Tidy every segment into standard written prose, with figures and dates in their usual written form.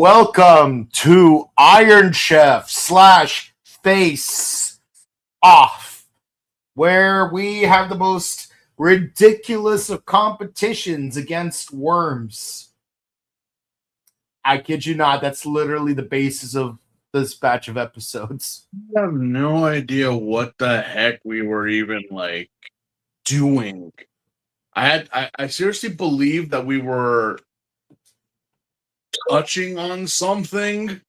Welcome to Iron Chef slash Face Off, where we have the most ridiculous of competitions against worms. I kid you not, that's literally the basis of this batch of episodes. I have no idea what the heck we were even doing. I seriously believed that we were touching on something,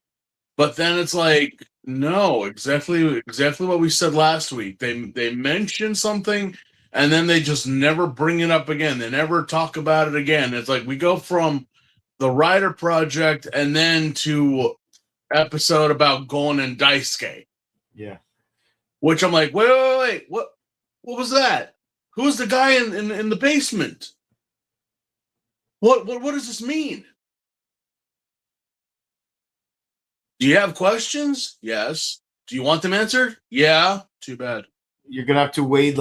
but then it's like, no, exactly what we said last week. They mention something and then they just never bring it up again. They never talk about it again. It's like we go from the Rider Project and then to episode about Gon and Daisuke. Yeah. Which I'm like, wait, what was that? Who's the guy in the basement? What does this mean? Do you have questions? Yes. Do you want them answered? Yeah. Too bad. You're gonna have to wait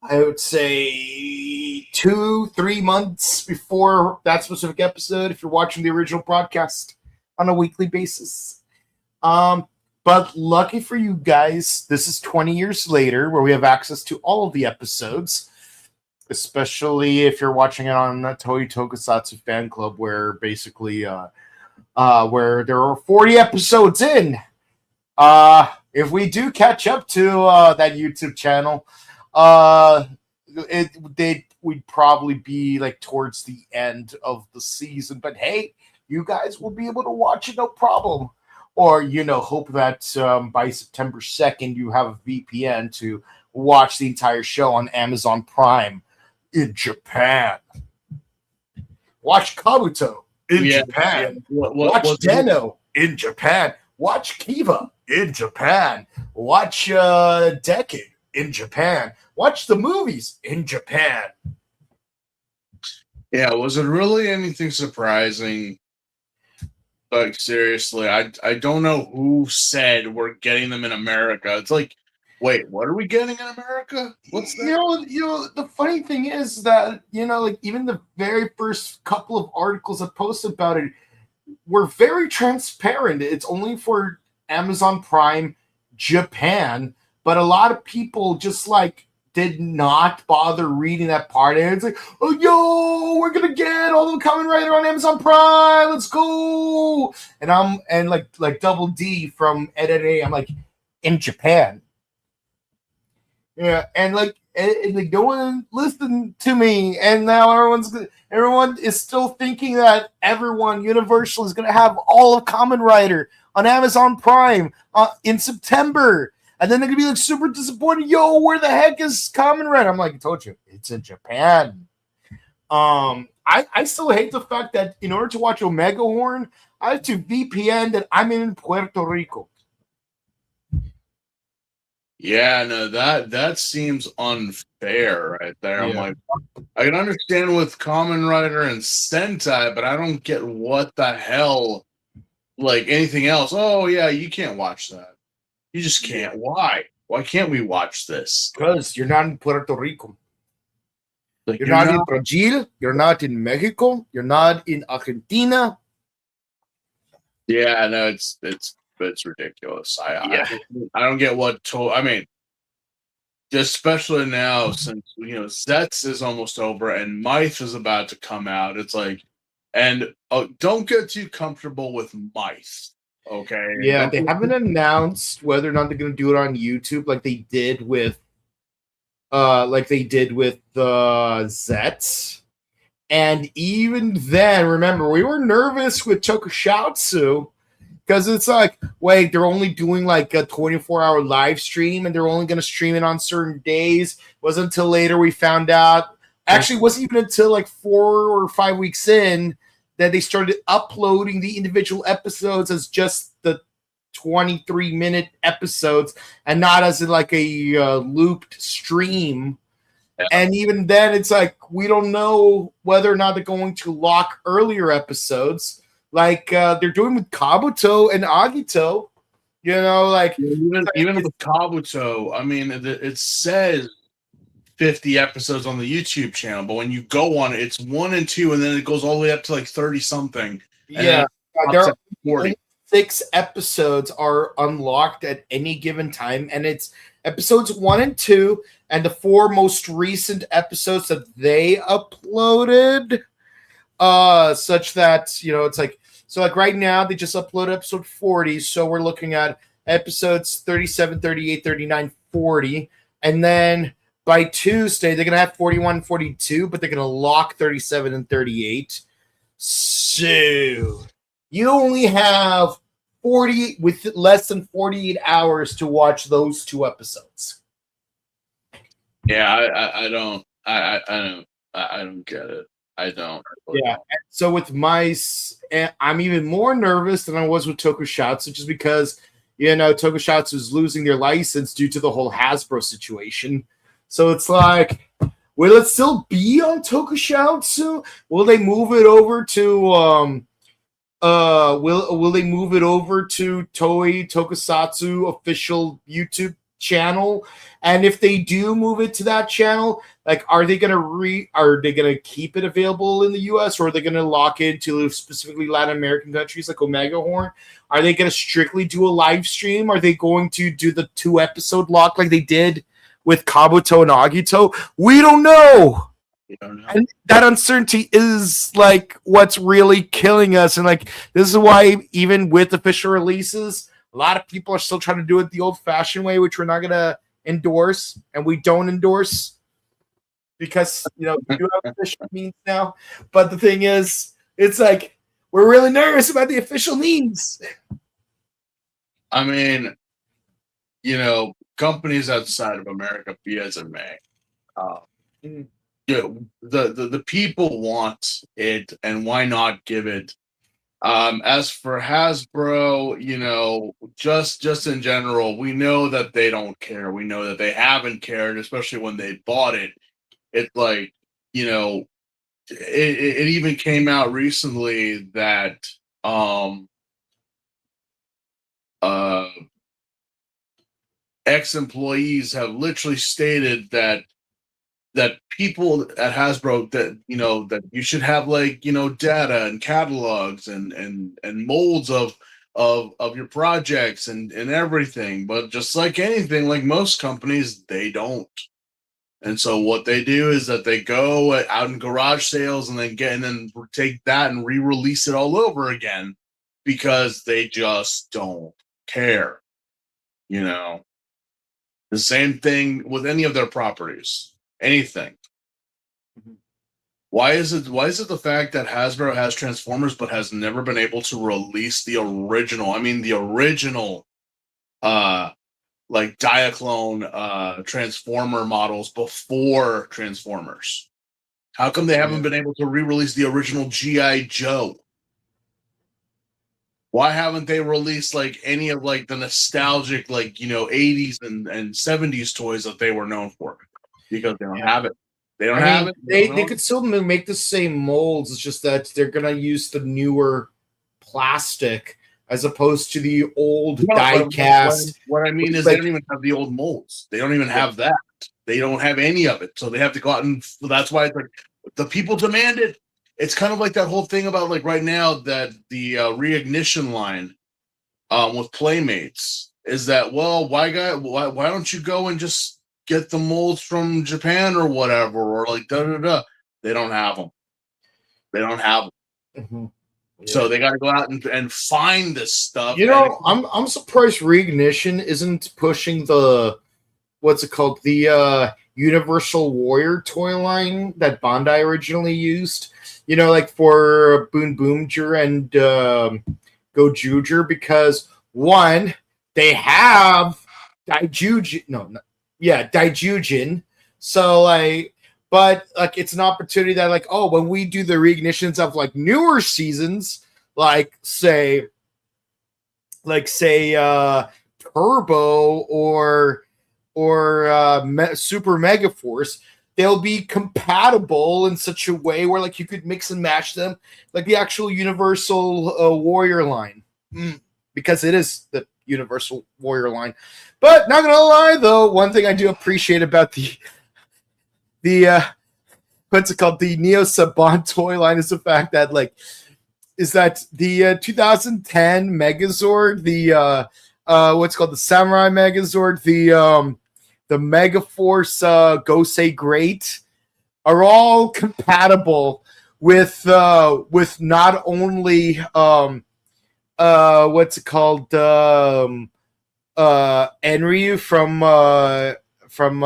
I would say 2-3 months before that specific episode if you're watching the original broadcast on a weekly basis. But lucky for you guys, this is 20 years later where we have access to all of the episodes, especially if you're watching it on Toei Tokusatsu Fan Club, where basically where there are 40 episodes in. If we do catch up to that YouTube channel, we'd probably be towards the end of the season. But hey, you guys will be able to watch it no problem. Or, hope that by September 2nd you have a VPN to watch the entire show on Amazon Prime in Japan. Watch Kabuto in Japan. Watch Deno in Japan. Watch Kiva in Japan. Watch Decade in Japan. Watch the movies in Japan. Yeah, was it really anything surprising? Seriously, I don't know who said we're getting them in America. It's like, wait, what are we getting in America? What's that? The funny thing is that, even the very first couple of articles I posted about it were very transparent. It's only for Amazon Prime Japan, but a lot of people just did not bother reading that part. And it's like, oh, yo, we're gonna get all the Kamen Rider on Amazon Prime. Let's go. And I'm like Double D from EDA. I'm like, in Japan. Yeah, and no one listened to me, and now everyone is still thinking that everyone Universal is gonna have all of Kamen Rider on Amazon Prime in September. And then they're going to be super disappointed. Yo, where the heck is Kamen Rider? I'm like, I told you, it's in Japan. I still hate the fact that in order to watch Omega Horn, I have to VPN that I'm in Puerto Rico. Yeah, no, that seems unfair right there. Yeah. I'm like, I can understand with Kamen Rider and Sentai, but I don't get what the hell, anything else. Oh, yeah, you can't watch that. You just can't. Yeah. Why? Why can't we watch this? Because you're not in Puerto Rico. You're not in Brazil. You're not in Mexico. You're not in Argentina. Yeah, no, it's ridiculous. I don't get what. I mean, especially now since Zets is almost over and Myth is about to come out. It's like, and don't get too comfortable with Myth. Okay. Yeah, they haven't announced whether or not they're going to do it on YouTube like they did with the Zets. And even then, remember, we were nervous with Tokusatsu because it's like, wait, they're only doing a 24-hour live stream and they're only going to stream it on certain days. It wasn't until later we found out. Actually, it wasn't even until 4 or 5 weeks in that they started uploading the individual episodes as just the 23-minute episodes and not as a looped stream. Yeah. And even then, it's we don't know whether or not they're going to lock earlier episodes they're doing with Kabuto and Agito. Even with Kabuto, I mean, it says 50 episodes on the YouTube channel, but when you go on it, it's 1 and 2, and then it goes all the way up to 30 something. and then Yeah, it stops there at 40. are 6 episodes are unlocked at any given time, and it's episodes 1 and 2, and the 4 most recent episodes that they uploaded. Such that it's like so like right now they just uploaded episode 40, so we're looking at episodes 37, 38, 39, 40, and then by Tuesday they're gonna have 41, 42, but they're gonna lock 37 and 38. So you only have 40 with less than 48 hours to watch those 2 episodes. Yeah, I don't I don't get it. I don't. Yeah. So with mice, I'm even more nervous than I was with Tokusatsu, just because Tokusatsu is losing their license due to the whole Hasbro situation. So it's like, will it still be on Tokusatsu? Will they move it over to will they move it over to Toei Tokusatsu official YouTube channel? And if they do move it to that channel, like, are they gonna keep it available in the US, or are they gonna lock it to specifically Latin American countries like Omega Horn? Are they gonna strictly do a live stream? Are they going to do the 2-episode lock like they did with Kabuto and Agito? We don't know. And that uncertainty is like what's really killing us. And like, this is why even with official releases, a lot of people are still trying to do it the old-fashioned way, which we're not gonna endorse, and we don't endorse because we do have official means now. But the thing is, it's like we're really nervous about the official means. I mean, companies outside of America, be as it may, the people want it, and why not give it? As for Hasbro, just in general, we know that they don't care. We know that they haven't cared, especially when they bought it. It's like, it even came out recently that ex-employees have literally stated that people at Hasbro that you should have data and catalogs and molds of your projects and everything, but just like anything, like most companies, they don't. And so what they do is that they go out in garage sales and then take that and re-release it all over again because they just don't care. The same thing with any of their properties. Anything. Why is it the fact that Hasbro has Transformers but has never been able to release the original Diaclone Transformer models before Transformers? How come they haven't been able to re-release the original G.I. Joe? Why haven't they released any of the nostalgic 80s and 70s toys that they were known for? Because they don't have it. They don't have it. They could still make the same molds. It's just that they're gonna use the newer plastic as opposed to the old die cast. What I mean is they don't even have the old molds. They don't even have that. They don't have any of it. So they have to go out and that's why it's like the people demand it. It's kind of like that whole thing about right now that the reignition line with Playmates is that, well, why don't you go and just get the molds from Japan or whatever, or They don't have them. They don't have them. Mm-hmm. Yeah. So they got to go out and find this stuff. I'm surprised Reignition isn't pushing the the Universal Warrior toy line that Bandai originally used. For Boom Boomger and Gojuger, because one, they have Daijujin. Daijujin. So but it's an opportunity that when we do the reignitions of newer seasons, say Turbo or Super Mega Force, they'll be compatible in such a way where you could mix and match them like the actual Universal Warrior line, because it is the Universal Warrior line. But not gonna lie though, one thing I do appreciate about the what's it called, the Neo Saban toy line, is the fact that the 2010 Megazord, the what's called the Samurai Megazord, the Megaforce Gosei Great are all compatible with not only what's it called Enryu from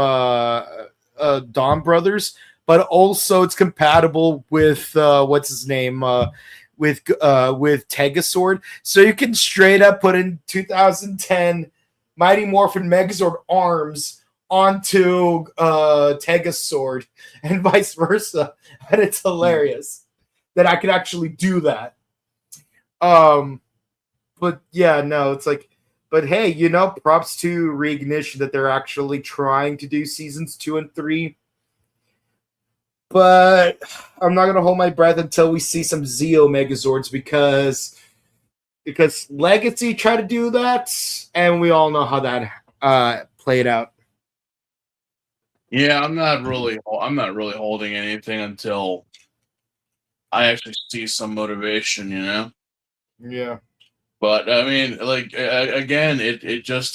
Dawn Brothers, but also it's compatible with what's his name with Tegasword. So you can straight up put in 2010 Mighty Morphin Megazord arms onto Tegasword and vice versa, and it's hilarious that I could actually do that. But yeah, no, it's like, but hey, you know, props to Reignition that they're actually trying to do seasons 2 and 3. But I'm not gonna hold my breath until we see some Zeo Megazords because Legacy tried to do that, and we all know how that played out. Yeah, I'm not really holding anything until I actually see some motivation, you know. Yeah. But I mean, like again, it just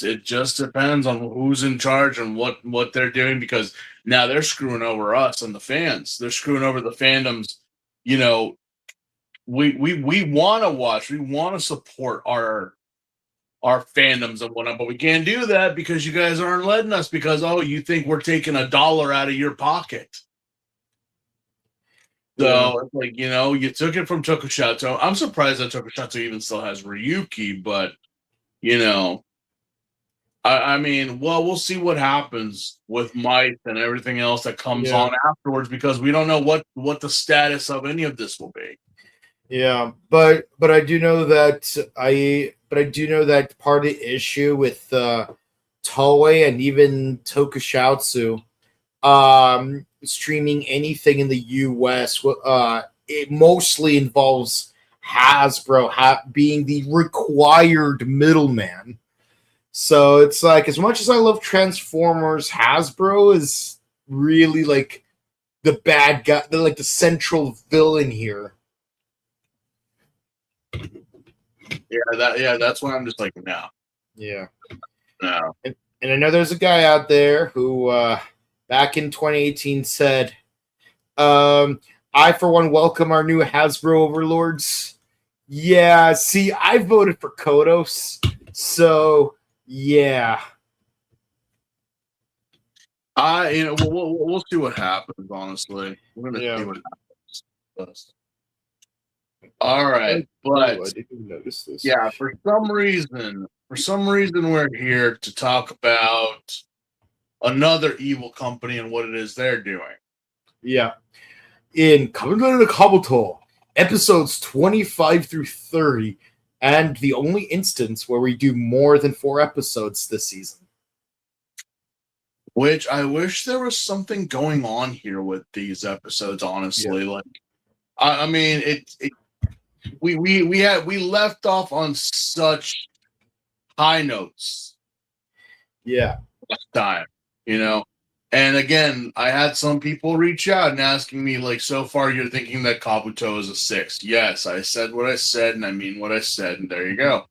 depends on who's in charge and what they're doing, because now they're screwing over us and the fans. They're screwing over the fandoms. You know, we want to watch, we want to support our fandoms and whatnot, but we can't do that because you guys aren't letting us, because you think we're taking $1 out of your pocket. So it's like, you know, you took it from Tokusatsu. I'm surprised that Tokusatsu even still has Ryuki, but you know, I mean, well, we'll see what happens with Might and everything else that comes on afterwards, because we don't know what the status of any of this will be. Yeah, but I do know that part of the issue with Toei and even Tokusatsu streaming anything in the US, it mostly involves Hasbro being the required middleman. So it's like, as much as I love Transformers, Hasbro is really like the bad guy, the central villain here. That's why I'm just like, no. Yeah. No. And I know there's a guy out there who back in 2018 said, I for one welcome our new Hasbro overlords. Yeah, see, I voted for Kodos, so yeah. You know, we'll see what happens. Honestly, we're gonna see what happens. All right, but I didn't notice this. Yeah, for some reason, we're here to talk about another evil company and what it is they're doing. Yeah, in Kamen Rider Kabuto, episodes 25 through 30, and the only instance where we do more than 4 episodes this season. Which I wish there was something going on here with these episodes. Honestly, like, I mean, we left off on such high notes. Yeah, last time, you know. And again, I had some people reach out and asking me, like, so far you're thinking that Kabuto is a 6. Yes, I said what I said, and I mean what I said, and there you go.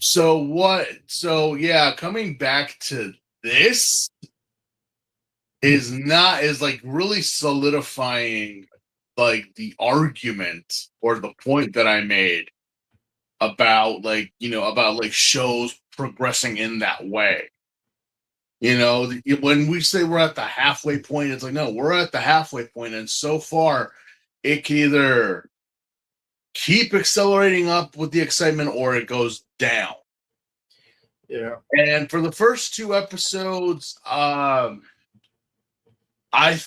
So yeah, coming back to this is like really solidifying like the argument or the point that I made about, like, you know, about like shows progressing in that way. You know, when we say we're at the halfway point, it's like, no, we're at the halfway point, and so far it can either keep accelerating up with the excitement or it goes down. Yeah. And for the first 2 episodes, I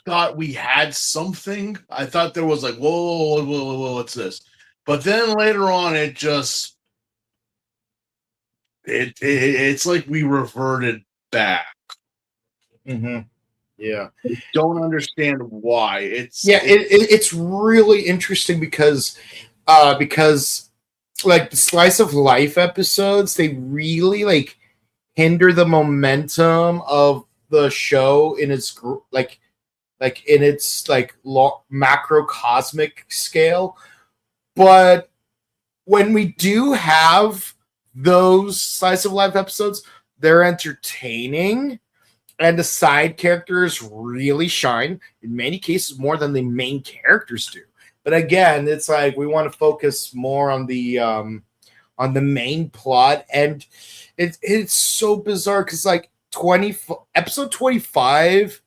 thought we had something. I thought there was like, whoa, what's this? But then later on, it just it's like we reverted back. Mm-hmm. Yeah. I don't understand why. It's really interesting because like the slice of life episodes, they really like hinder the momentum of the show in its macrocosmic scale. But when we do have those slice of life episodes, they're entertaining, and the side characters really shine, in many cases more than the main characters do. But again, it's like we want to focus more on the main plot, and it's so bizarre because like episode 25,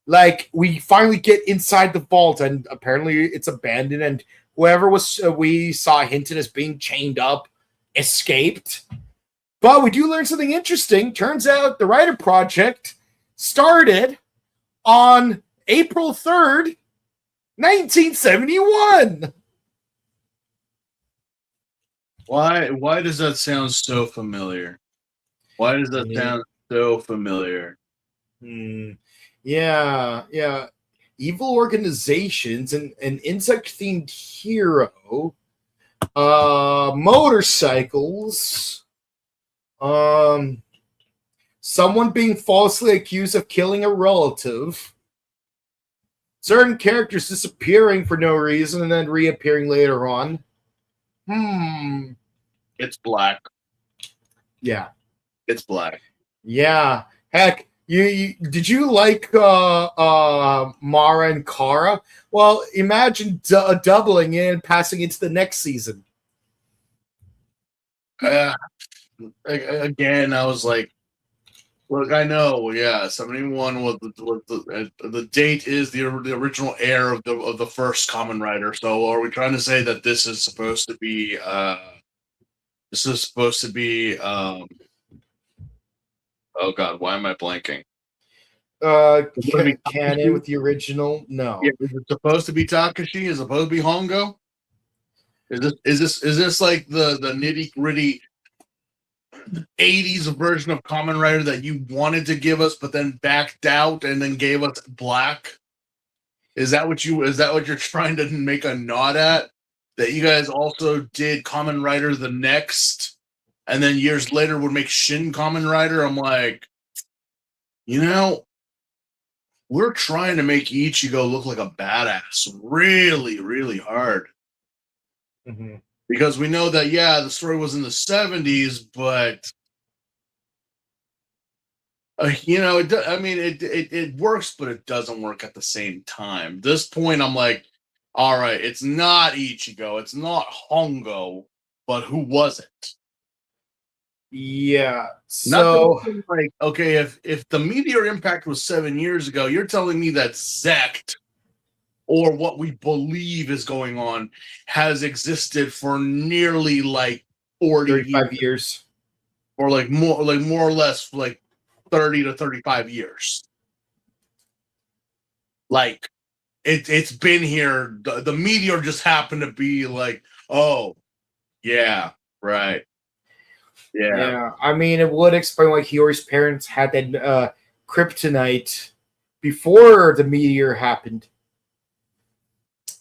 like we finally get inside the vault, and apparently it's abandoned, and whoever was we saw hinted as being chained up escaped. But we do learn something interesting. Turns out the Rider Project started on April 3rd, 1971. Why does that sound so familiar? Why does that sound so familiar? Yeah. Evil organizations, and an insect-themed hero, motorcycles, someone being falsely accused of killing a relative, certain characters disappearing for no reason and then reappearing later on. It's black. Yeah. It's black. Yeah. Heck, you did you like Mara and Kara? Well, imagine doubling in, passing into the next season. Again, I was like, look, I know, yeah, 71 was the date is the original air of the first Kamen Rider. So are we trying to say that this is supposed to be oh god, why am I blanking? Canon with the original? No. Yeah, is it supposed to be Takashi? Is it supposed to be Hongo? Is this like the nitty gritty 80s version of Kamen Rider that you wanted to give us, but then backed out and then gave us black? Is that what you're trying to make a nod at? That you guys also did Kamen Rider the next, and then years later would make Shin Kamen Rider? I'm like, we're trying to make Ichigo look like a badass really, really hard. Mm-hmm. Because we know that, yeah, the story was in the 70s, but it works, but it doesn't work at the same time. This point, I'm like, all right, it's not Ichigo, it's not Hongo, but who was it? Yeah. So, like, okay, if the meteor impact was 7 years ago, you're telling me that Zect, or what we believe is going on, has existed for nearly like 35 years. Or like more or less like 30 to 35 years. Like it's been here. The meteor just happened to be like, oh, yeah, right. Yeah. I mean, it would explain why Hiyori's parents had that kryptonite before the meteor happened.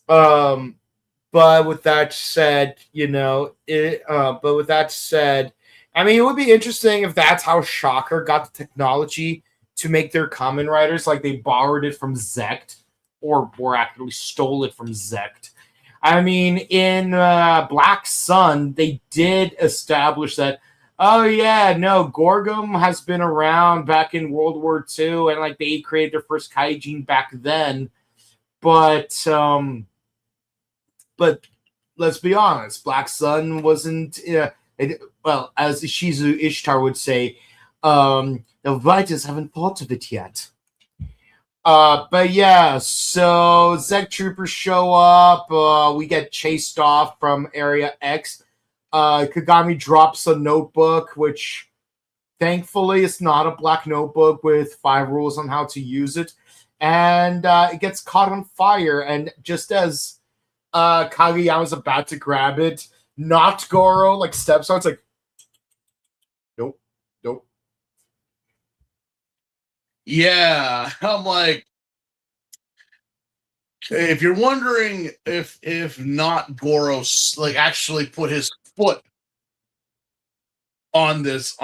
But with that said, I mean, it would be interesting if that's how Shocker got the technology to make their Kamen Riders. Like they borrowed it from Zect, or actually stole it from Zect. I mean, in Black Sun, they did establish that. Oh yeah, no, Gorgum has been around back in World War II, and like they created their first Kaijin back then. But let's be honest, Black Sun wasn't. Well, as Shizu Ishtar would say, the writers haven't thought of it yet. But yeah, so Zek Troopers show up. We get chased off from Area X. Kagami drops a notebook, which thankfully is not a black notebook with 5 rules on how to use it. And it gets caught on fire. And just as Kageyama's about to grab it, not Goro like steps on. It's like, nope. Yeah, I'm like, if you're wondering if not Goro like actually put his foot on this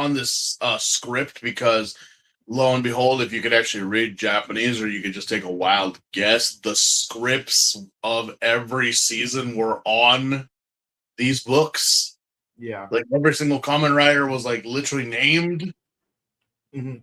script, because lo and behold, if you could actually read Japanese, or you could just take a wild guess, the scripts of every season were on these books. Yeah. Like every single Kamen Rider was like literally named. Hmm.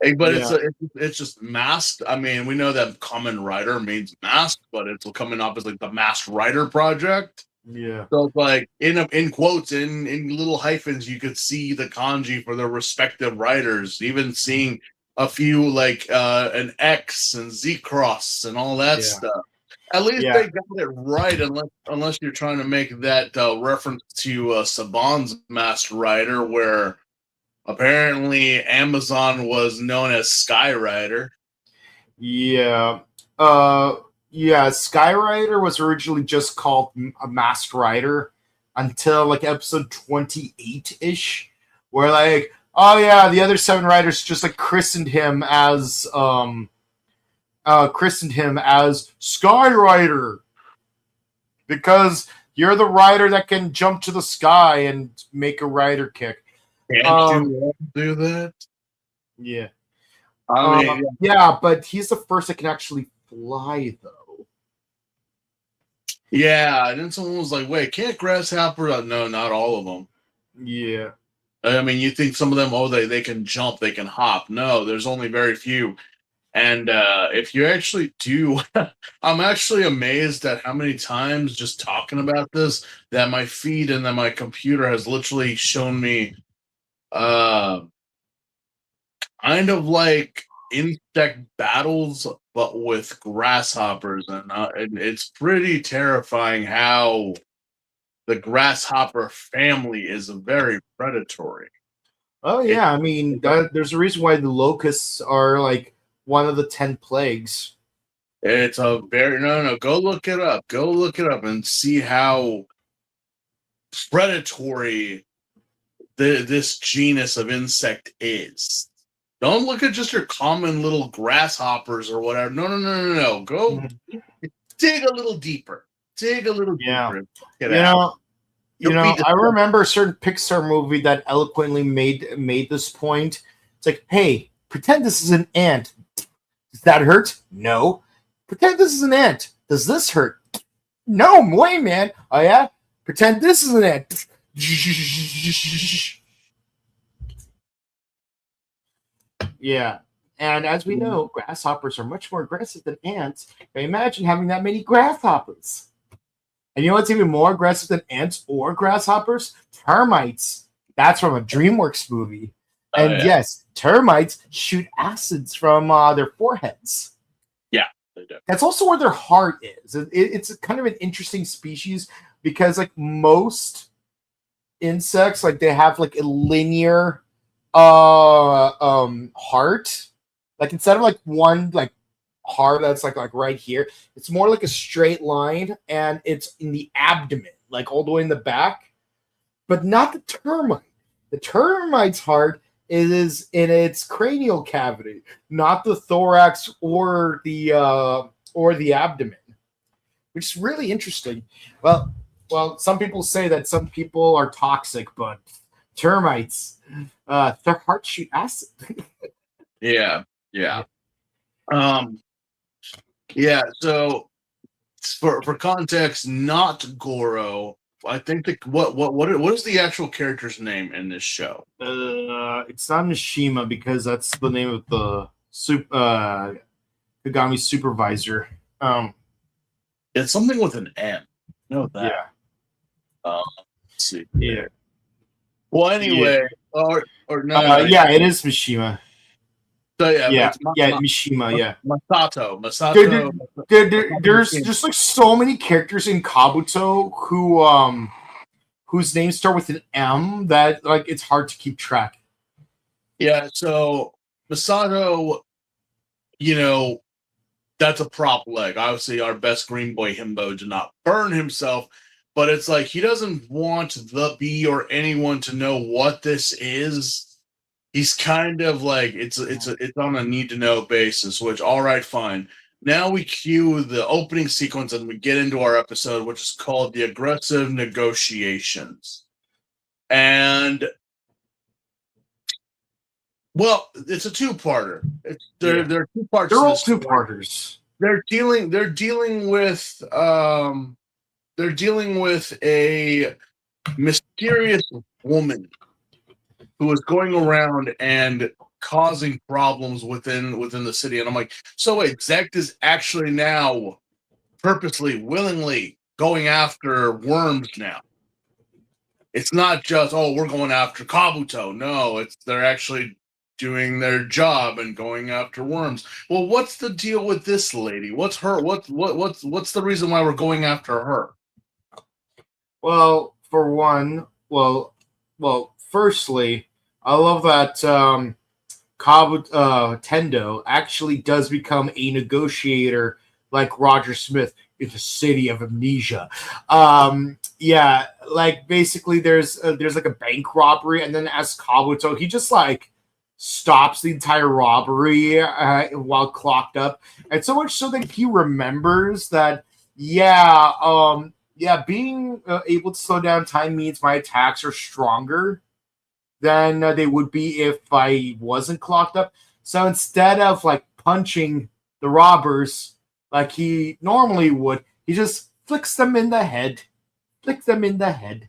But Yeah. it's just masked. I mean, we know that Kamen Rider means masked, but it's coming up as like the Masked Rider project. Yeah. So it's like in quotes, in little hyphens, you could see the kanji for their respective writers. Even seeing a few like an X and Z cross and all that Yeah. stuff. At least Yeah. they got it right, unless you're trying to make that reference to Saban's Masked Rider, where apparently Amazon was known as Sky Rider. Yeah. Yeah, Skyrider was originally just called a Masked Rider until like episode 28-ish, where like, oh yeah, the other seven riders just like christened him as Skyrider because you're the rider that can jump to the sky and make a rider kick. Can't Um you do that? yeah. I mean, Yeah, but he's the first that can actually fly though. yeah. And then someone was like, "Wait, can't grasshopper?" No, not all of them. Yeah. I mean, you think some of them, oh, they can jump, they can hop. No, there's only very few. And if you actually do, I'm actually amazed at how many times just talking about this that my feed and that my computer has literally shown me uh, kind of like insect battles, but with grasshoppers, and it's pretty terrifying how the grasshopper family is very predatory. Oh It, yeah, I mean there's a reason why the locusts are like one of the 10 plagues. it's a very no. Go look it up. Go look it up and see how predatory this genus of insect is. Don't look at just your common little grasshoppers or whatever. No. Go dig a little deeper. Dig a little Yeah. deeper. You Get out. know, I remember a certain Pixar movie that eloquently made this point. It's like, hey, pretend this is an ant. Does that hurt? No. Pretend this is an ant. Does this hurt? No way, man. Oh yeah? Pretend this is an ant. Yeah. And as we know, grasshoppers are much more aggressive than ants. But imagine having that many grasshoppers. And you know what's even more aggressive than ants or grasshoppers? Termites. That's from a DreamWorks movie. And yes, termites shoot acids from their foreheads. Yeah, they do. That's also where their heart is. It's kind of an interesting species because, like most insects, like they have like a linear heart. Like instead of like one like heart that's like right here, it's more like a straight line, and it's in the abdomen, like all the way in the back. But not the termite. The termite's heart is in its cranial cavity, not the thorax or the abdomen, which is really interesting. Well, some people say that some people are toxic, but termites, their hearts shoot acid. Yeah. Yeah. So for context, not Goro. I think what is the actual character's name in this show? It's not Mishima because that's the name of the Kagami supervisor. It's something with an M. Know that. Yeah. Let's see. Yeah. Well, anyway, or no. Yeah, it is Mishima. So yeah, Mishima. Yeah, Masato. There's just like so many characters in Kabuto whose names start with an M that like it's hard to keep track. Yeah, so Masato, that's a prop leg. Obviously, our best Green Boy himbo did not burn himself, but it's like he doesn't want the B or anyone to know what this is. He's kind of like it's on a need to know basis. Which, all right, fine. Now we cue the opening sequence and we get into our episode, which is called the aggressive negotiations. And well, it's a two-parter. There are two parts. They're all two-parters. They're dealing with a mysterious woman who was going around and causing problems within the city. And I'm like, so wait, Zect is actually now purposely, willingly going after worms now. It's not just, oh, we're going after Kabuto. No, they're actually doing their job and going after worms. Well, what's the deal with this lady? What's the reason why we're going after her? Well, for one, firstly, I love that Tendo actually does become a negotiator like Roger Smith in the city of amnesia. Yeah, like basically there's like a bank robbery, and then as Kabuto, he just like stops the entire robbery while clocked up, and so much so that he remembers that being able to slow down time means my attacks are stronger than they would be if I wasn't clocked up. So instead of like punching the robbers like he normally would, he just flicks them in the head. Flicks them in the head.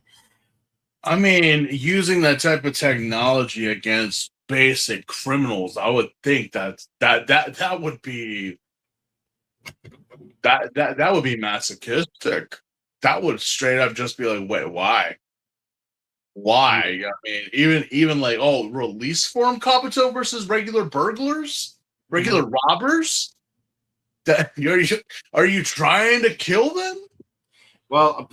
I mean, using that type of technology against basic criminals, I would think that would be that would be masochistic. That would straight up just be like, wait, why? Why? I mean, even like, oh, release form Kabuto versus regular burglars, regular robbers. That are you trying to kill them? Well,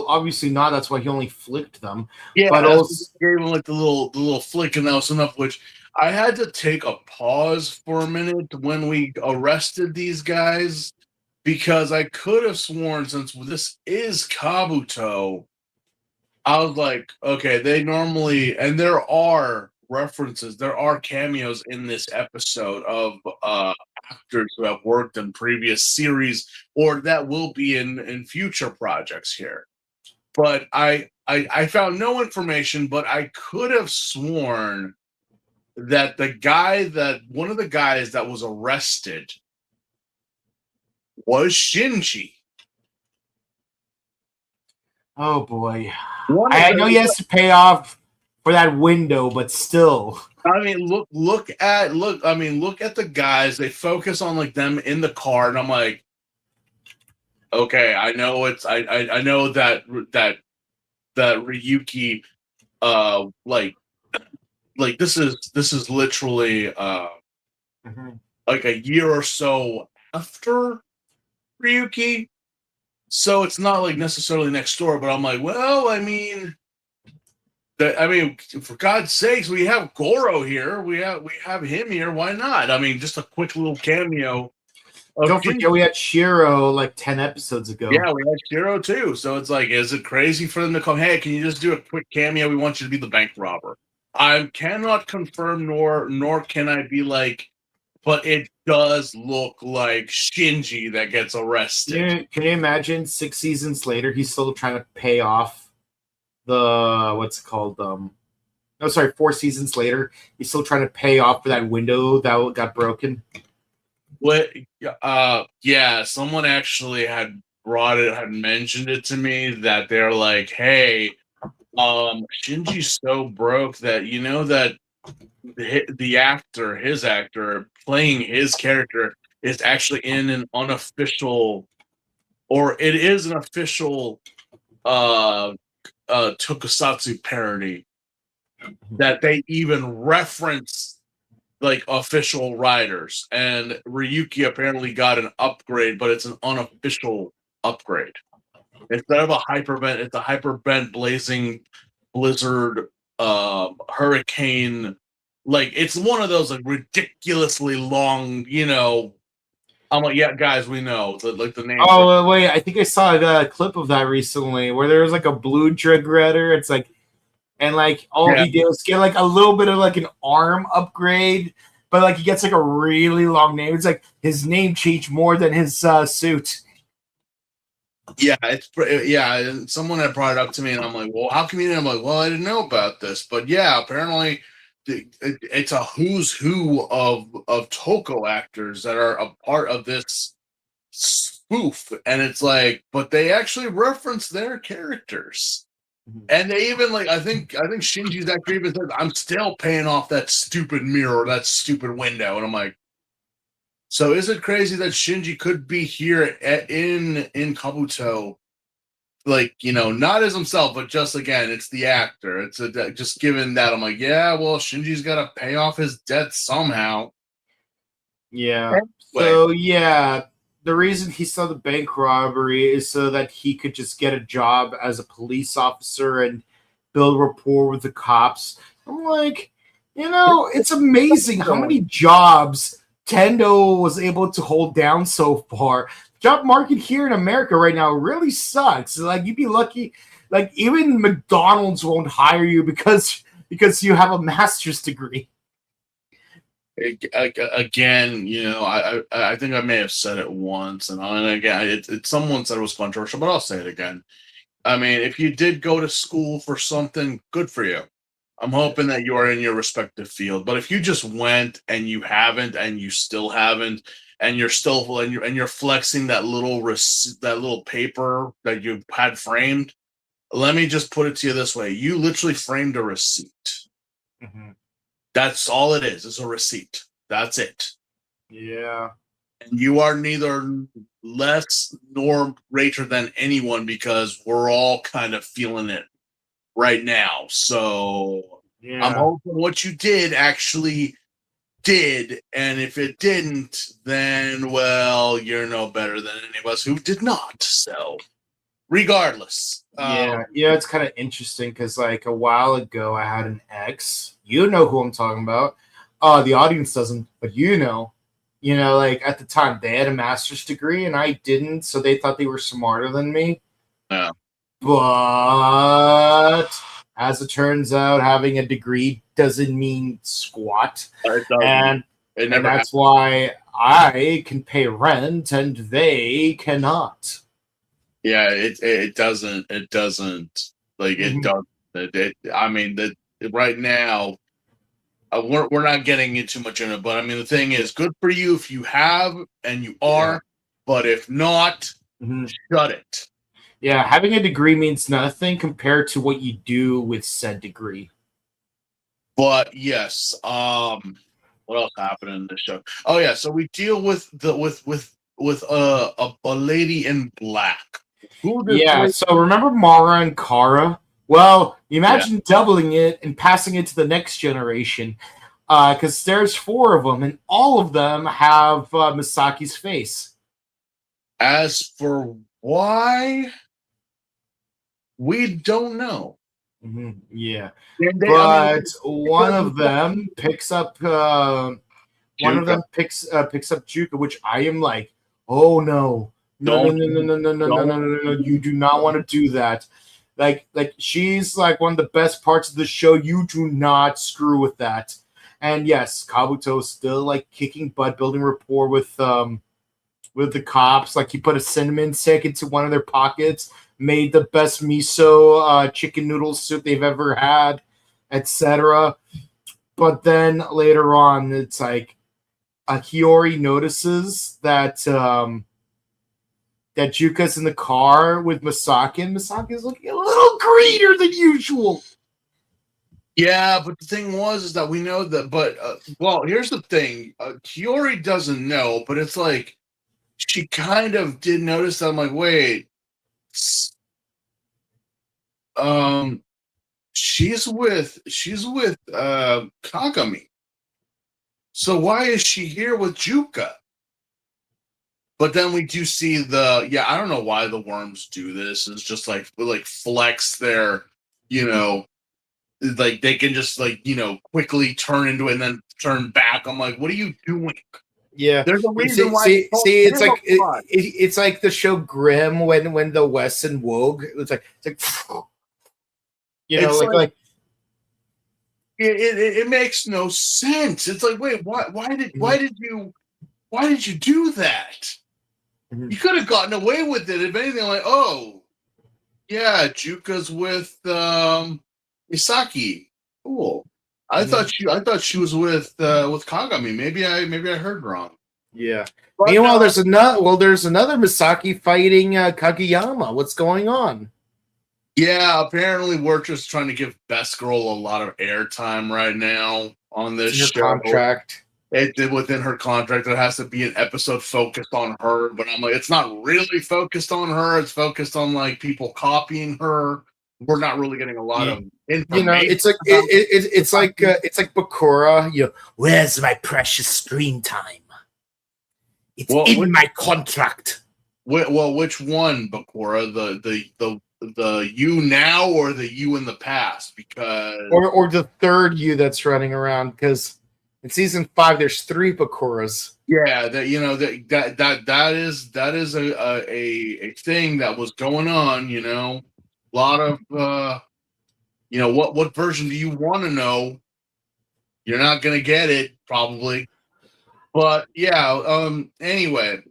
obviously not. That's why he only flicked them. Yeah, but also gave him like the little flick, and that was enough. Which I had to take a pause for a minute when we arrested these guys, because I could have sworn, since this is Kabuto, I was like, okay, they normally, and there are references, there are cameos in this episode of actors who have worked in previous series or that will be in future projects here. But I found no information, but I could have sworn that one of the guys that was arrested was Shinji. Oh boy. I know he has to pay off for that window, but still. I mean, look at the guys. They focus on like them in the car, and I'm like, okay, I know I know that Ryuki, like this is literally like a year or so after Ryuki, so it's not like necessarily next door. But I'm like, well, I mean, for God's sakes, we have Goro here. We have him here. Why not? I mean, just a quick little cameo. Don't forget, we had Shiro like 10 episodes ago. Yeah, we had Shiro too. So it's like, is it crazy for them to come? Hey, can you just do a quick cameo? We want you to be the bank robber. I cannot confirm, nor can I be like, but it does look like Shinji that gets arrested. Can you imagine 6 seasons later, he's still trying to pay off the, what's it called? 4 seasons later, he's still trying to pay off for that window that got broken. What? Yeah, someone actually had mentioned it to me that they're like, hey, Shinji's so broke that that his actor playing his character is actually in an unofficial, or it is an official tokusatsu parody that they even reference like official riders, and Ryuki apparently got an upgrade, but it's an unofficial upgrade. Instead of a hypervent, it's a hyperbent blazing blizzard hurricane. Like, it's one of those like ridiculously long, I'm like, yeah, guys, we know like the name. Oh wait, I think I saw a clip of that recently where there was like a blue Dread Redder. It's like, and like all he did was get like a little bit of like an arm upgrade, but like he gets like a really long name. It's like his name changed more than his suit. Yeah, someone had brought it up to me, and I'm like, well, how come you didn't? I'm like, well, I didn't know about this, but yeah, apparently it's a who's who of Toko actors that are a part of this spoof, and it's like, but they actually reference their characters. And they even like I think Shinji's actor even said, "I'm still paying off that stupid mirror, that stupid window," and I'm like, so is it crazy that Shinji could be here in Kabuto, like not as himself, but just again, it's the actor. It's just given that I'm like, yeah, well, Shinji's got to pay off his debt somehow. Yeah. Anyway. So yeah, the reason he saw the bank robbery is so that he could just get a job as a police officer and build rapport with the cops. I'm like, it's amazing how many jobs Tendo was able to hold down so far. Job market here in America right now really sucks. Like you'd be lucky, like even McDonald's won't hire you because you have a master's degree. Again, I think I may have said it once, and again, someone said it was controversial, but I'll say it again. I mean, if you did go to school for something, good for you. I'm hoping that you are in your respective field. But if you just went and you haven't, and you still haven't, and you're still and you're flexing that little paper that you had framed, let me just put it to you this way: you literally framed a receipt. Mm-hmm. That's all it is. It's a receipt. That's it. Yeah. And you are neither less nor greater than anyone because we're all kind of feeling it right now. So Yeah. I'm hoping what you did actually did. And if it didn't, then, well, you're no better than any of us who did not. So regardless. Yeah, it's kind of interesting because like a while ago I had an ex. You know who I'm talking about. The audience doesn't, but like at the time they had a master's degree and I didn't, so they thought they were smarter than me. Yeah. But as it turns out, having a degree doesn't mean squat, and that's why I can pay rent and they cannot. Yeah, it doesn't like it does. I mean that right now we're not getting into much in it, but I mean the thing is, good for you if you have and you are, but if not, shut it. Yeah, having a degree means nothing compared to what you do with said degree. But yes, what else happened in this show? Oh yeah, so we deal with a lady in black. So remember Mara and Kara? Well, imagine doubling it and passing it to the next generation. Because there's 4 of them, and all of them have Misaki's face. As for why, we don't know. Mm-hmm. Yeah, but one of them picks up Juka, which I am like, oh no. No, you do not want to do that. Like she's like one of the best parts of the show. You do not screw with that. And yes, Kabuto is still like kicking butt, building rapport with the cops. Like he put a cinnamon stick into one of their pockets, made the best miso chicken noodle soup they've ever had, etc. But then later on, it's like Hiyori notices that that Juka's in the car with Misaki, and Misaki's looking a little greener than usual. Yeah, but the thing is that we know that, but, well, here's the thing. Hiyori doesn't know, but it's like, she kind of did notice that. I'm like, wait, she's with Kagami. So why is she here with Juka? But then we do see I don't know why the worms do this. It's just like flex their, like they can just quickly turn into it and then turn back. I'm like, what are you doing? Yeah, there's a reason why. It's like it's like the show Grimm when the Wesson woke. It's like it makes no sense. It's like, wait, why did you do that? You could have gotten away with it. If anything, like, oh, yeah, Juka's with Misaki. Cool. I thought she was with Kagami. Maybe I heard wrong. Yeah. But meanwhile, there's another Misaki fighting Kageyama. What's going on? Yeah, apparently we're just trying to give Best Girl a lot of airtime right now on this It's in your show. contract. It did within her contract. There has to be an episode focused on her, but I'm like, it's not really focused on her. It's focused on like people copying her. We're not really getting a lot of information. It's like it's like Bakura. Where's my precious screen time? It's in my contract. Well, which one, Bakura? The you now or the you in the past? Because or the third you that's running around, because in season 5 there's 3 Bakuras. yeah, that is a thing that was going on. A lot of what version do you want to know? You're not gonna get it probably, but yeah. Anyway,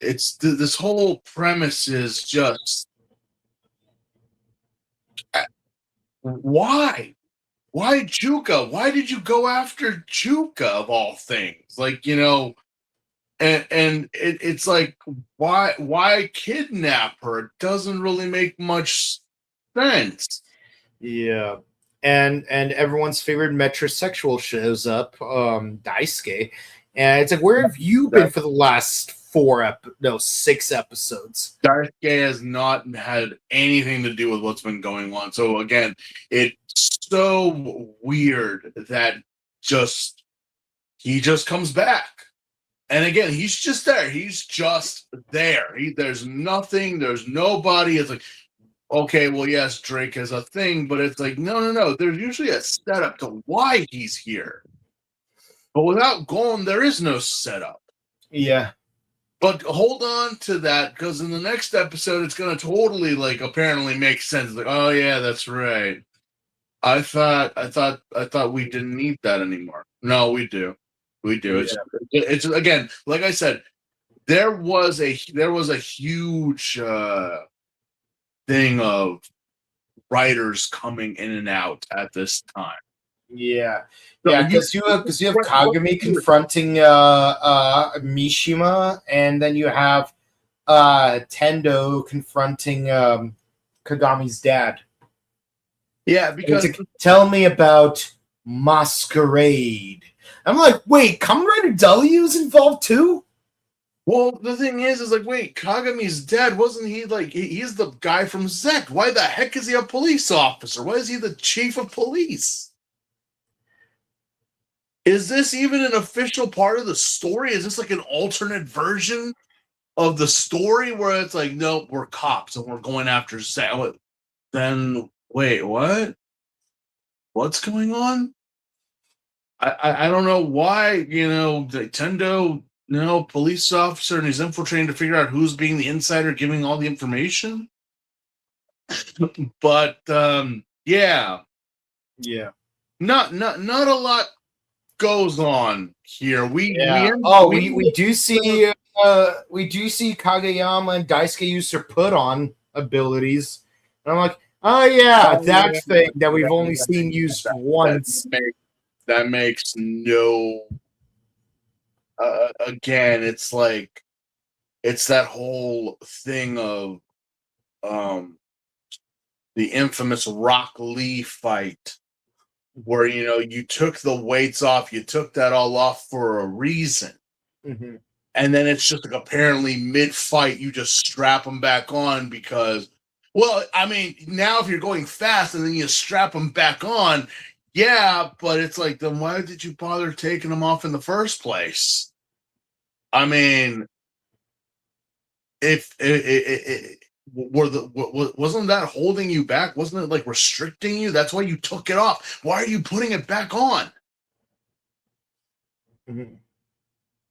it's this whole premise is just why Juka? Why did you go after Juka of all things? Like, and it's like why kidnap her? It doesn't really make much sense. Yeah. And everyone's favorite metrosexual shows up, Daisuke. And it's like, where have you been for the last 6 episodes? Daisuke has not had anything to do with what's been going on. So again, it's so weird that he just comes back. And again, he's just there. He's just there. There's nothing. There's nobody. It's like, okay, well, yes, Drake is a thing, but it's like, no. There's usually a setup to why he's here. But without Golem, there is no setup. Yeah. But hold on to that, because in the next episode, it's going to totally, apparently make sense. Like, oh, yeah, that's right. I thought we didn't need that anymore. No, we do. We do. Yeah. It's again, like I said, there was a huge thing of writers coming in and out at this time. Yeah, because you have Kagami confronting Mishima, and then you have Tendo confronting Kagami's dad. Yeah, because tell me about Masquerade. I'm like, wait, Kamen Rider W is involved too? Well, the thing is like, wait, Kagami's dad, wasn't he he's the guy from Zek? Why the heck is he a police officer? Why is he the chief of police? Is this even an official part of the story? Is this like an alternate version of the story where it's like, no, we're cops and we're going after Zek? Then, wait, what? What's going on? I don't know why, Tendo, police officer, and he's infiltrating to figure out who's being the insider giving all the information. But yeah. Not a lot goes on here. We do see Kageyama and Daisuke use their put on abilities. And I'm like, oh yeah, that thing that we've only seen used once. That makes no. Again, it's like it's that whole thing of the infamous Rock Lee fight, where you took the weights off, you took that all off for a reason, and then it's just like apparently mid-fight you just strap them back on because, well, I mean, now if you're going fast and then you strap them back on. Yeah, but it's like, then why did you bother taking them off in the first place? I mean, wasn't that holding you back? Wasn't it like restricting you? That's why you took it off. Why are you putting it back on?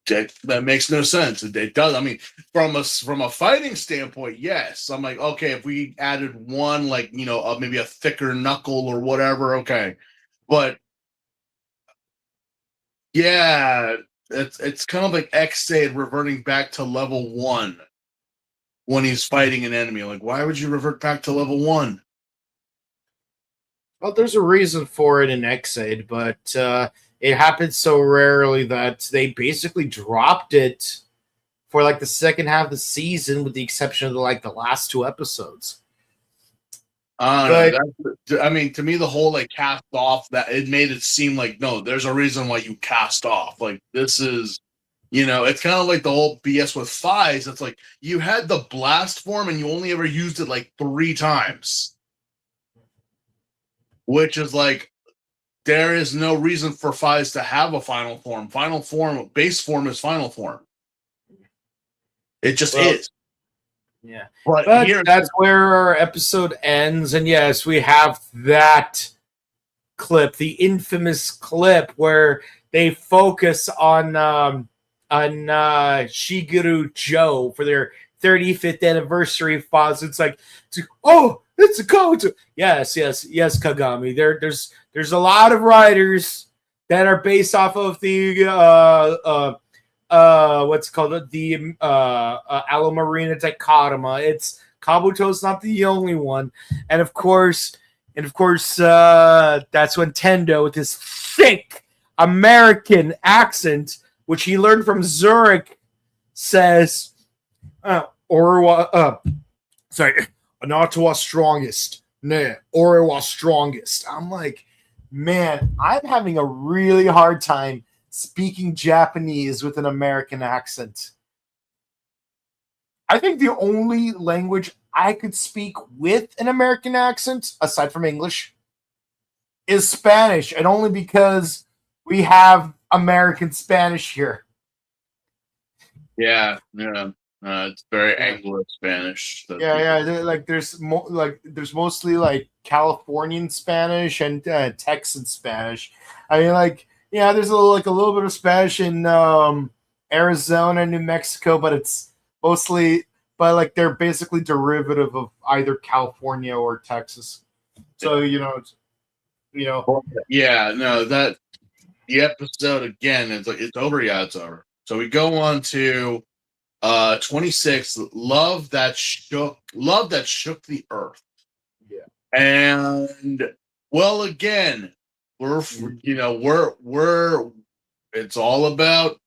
That makes no sense. It does. I mean, from a fighting standpoint, yes. I'm like, okay, if we added one, like maybe a thicker knuckle or whatever, okay. But yeah, it's kind of like X-Aid reverting back to level 1 when he's fighting an enemy. Like, why would you revert back to level 1? Well, there's a reason for it in X-Aid, but it happens so rarely that they basically dropped it for like the second half of the season, with the exception of the last 2 episodes. I don't know. I mean, to me, the whole like cast off, that it made it seem like no, there's a reason why you cast off. Like this is, it's kind of like the whole BS with Fies. It's like you had the blast form and you only ever used it like 3 times, which is like there is no reason for Fies to have a final form. Final form, base form is final form. It just is. Yeah. But here, that's where our episode ends. And yes, we have that clip, the infamous clip where they focus on Shigeru Joe for their 35th anniversary files. It's like, oh, it's a Kabuto. Yes, Kagami. There's a lot of riders that are based off of the what's it called, the Alo Marina Dichotomy. It's Kabuto's not the only one, and of course, that's when Tendo, with his thick American accent, which he learned from Zurich, says, "Orewa, sorry, Anatawa strongest, nah, Orewa strongest." I'm like, man, I'm having a really hard time speaking Japanese with an American accent. I think the only language I could speak with an American accent, aside from English, is Spanish, and only because we have American Spanish here. Yeah. It's very Anglo-Spanish. There's mostly like Californian Spanish and Texan Spanish. I mean, there's a little bit of Spanish in Arizona, New Mexico, but it's mostly, they're basically derivative of either California or Texas. So that the episode again, it's over. Yeah, it's over. So we go on to 26, love that shook the earth. Yeah. And well, again, it's all about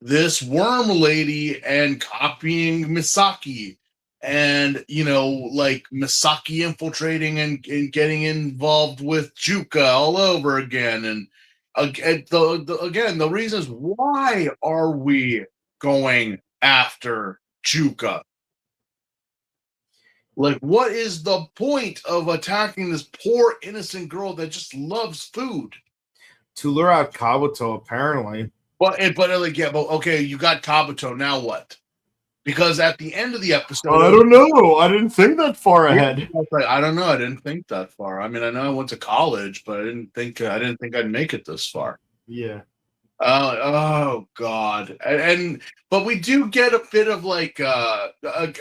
this worm lady and copying Misaki, and Misaki infiltrating and getting involved with Juka all over again. And the reason is, why are we going after Juka? Like, what is the point of attacking this poor innocent girl that just loves food? To lure out Kabuto, apparently. Okay, you got Kabuto, now what? Because at the end of the episode, I don't know. I didn't think that far ahead. I don't know. I didn't think that far. I mean, I know I went to college, but I didn't think I'd make it this far. Yeah. Oh God. But we do get a bit of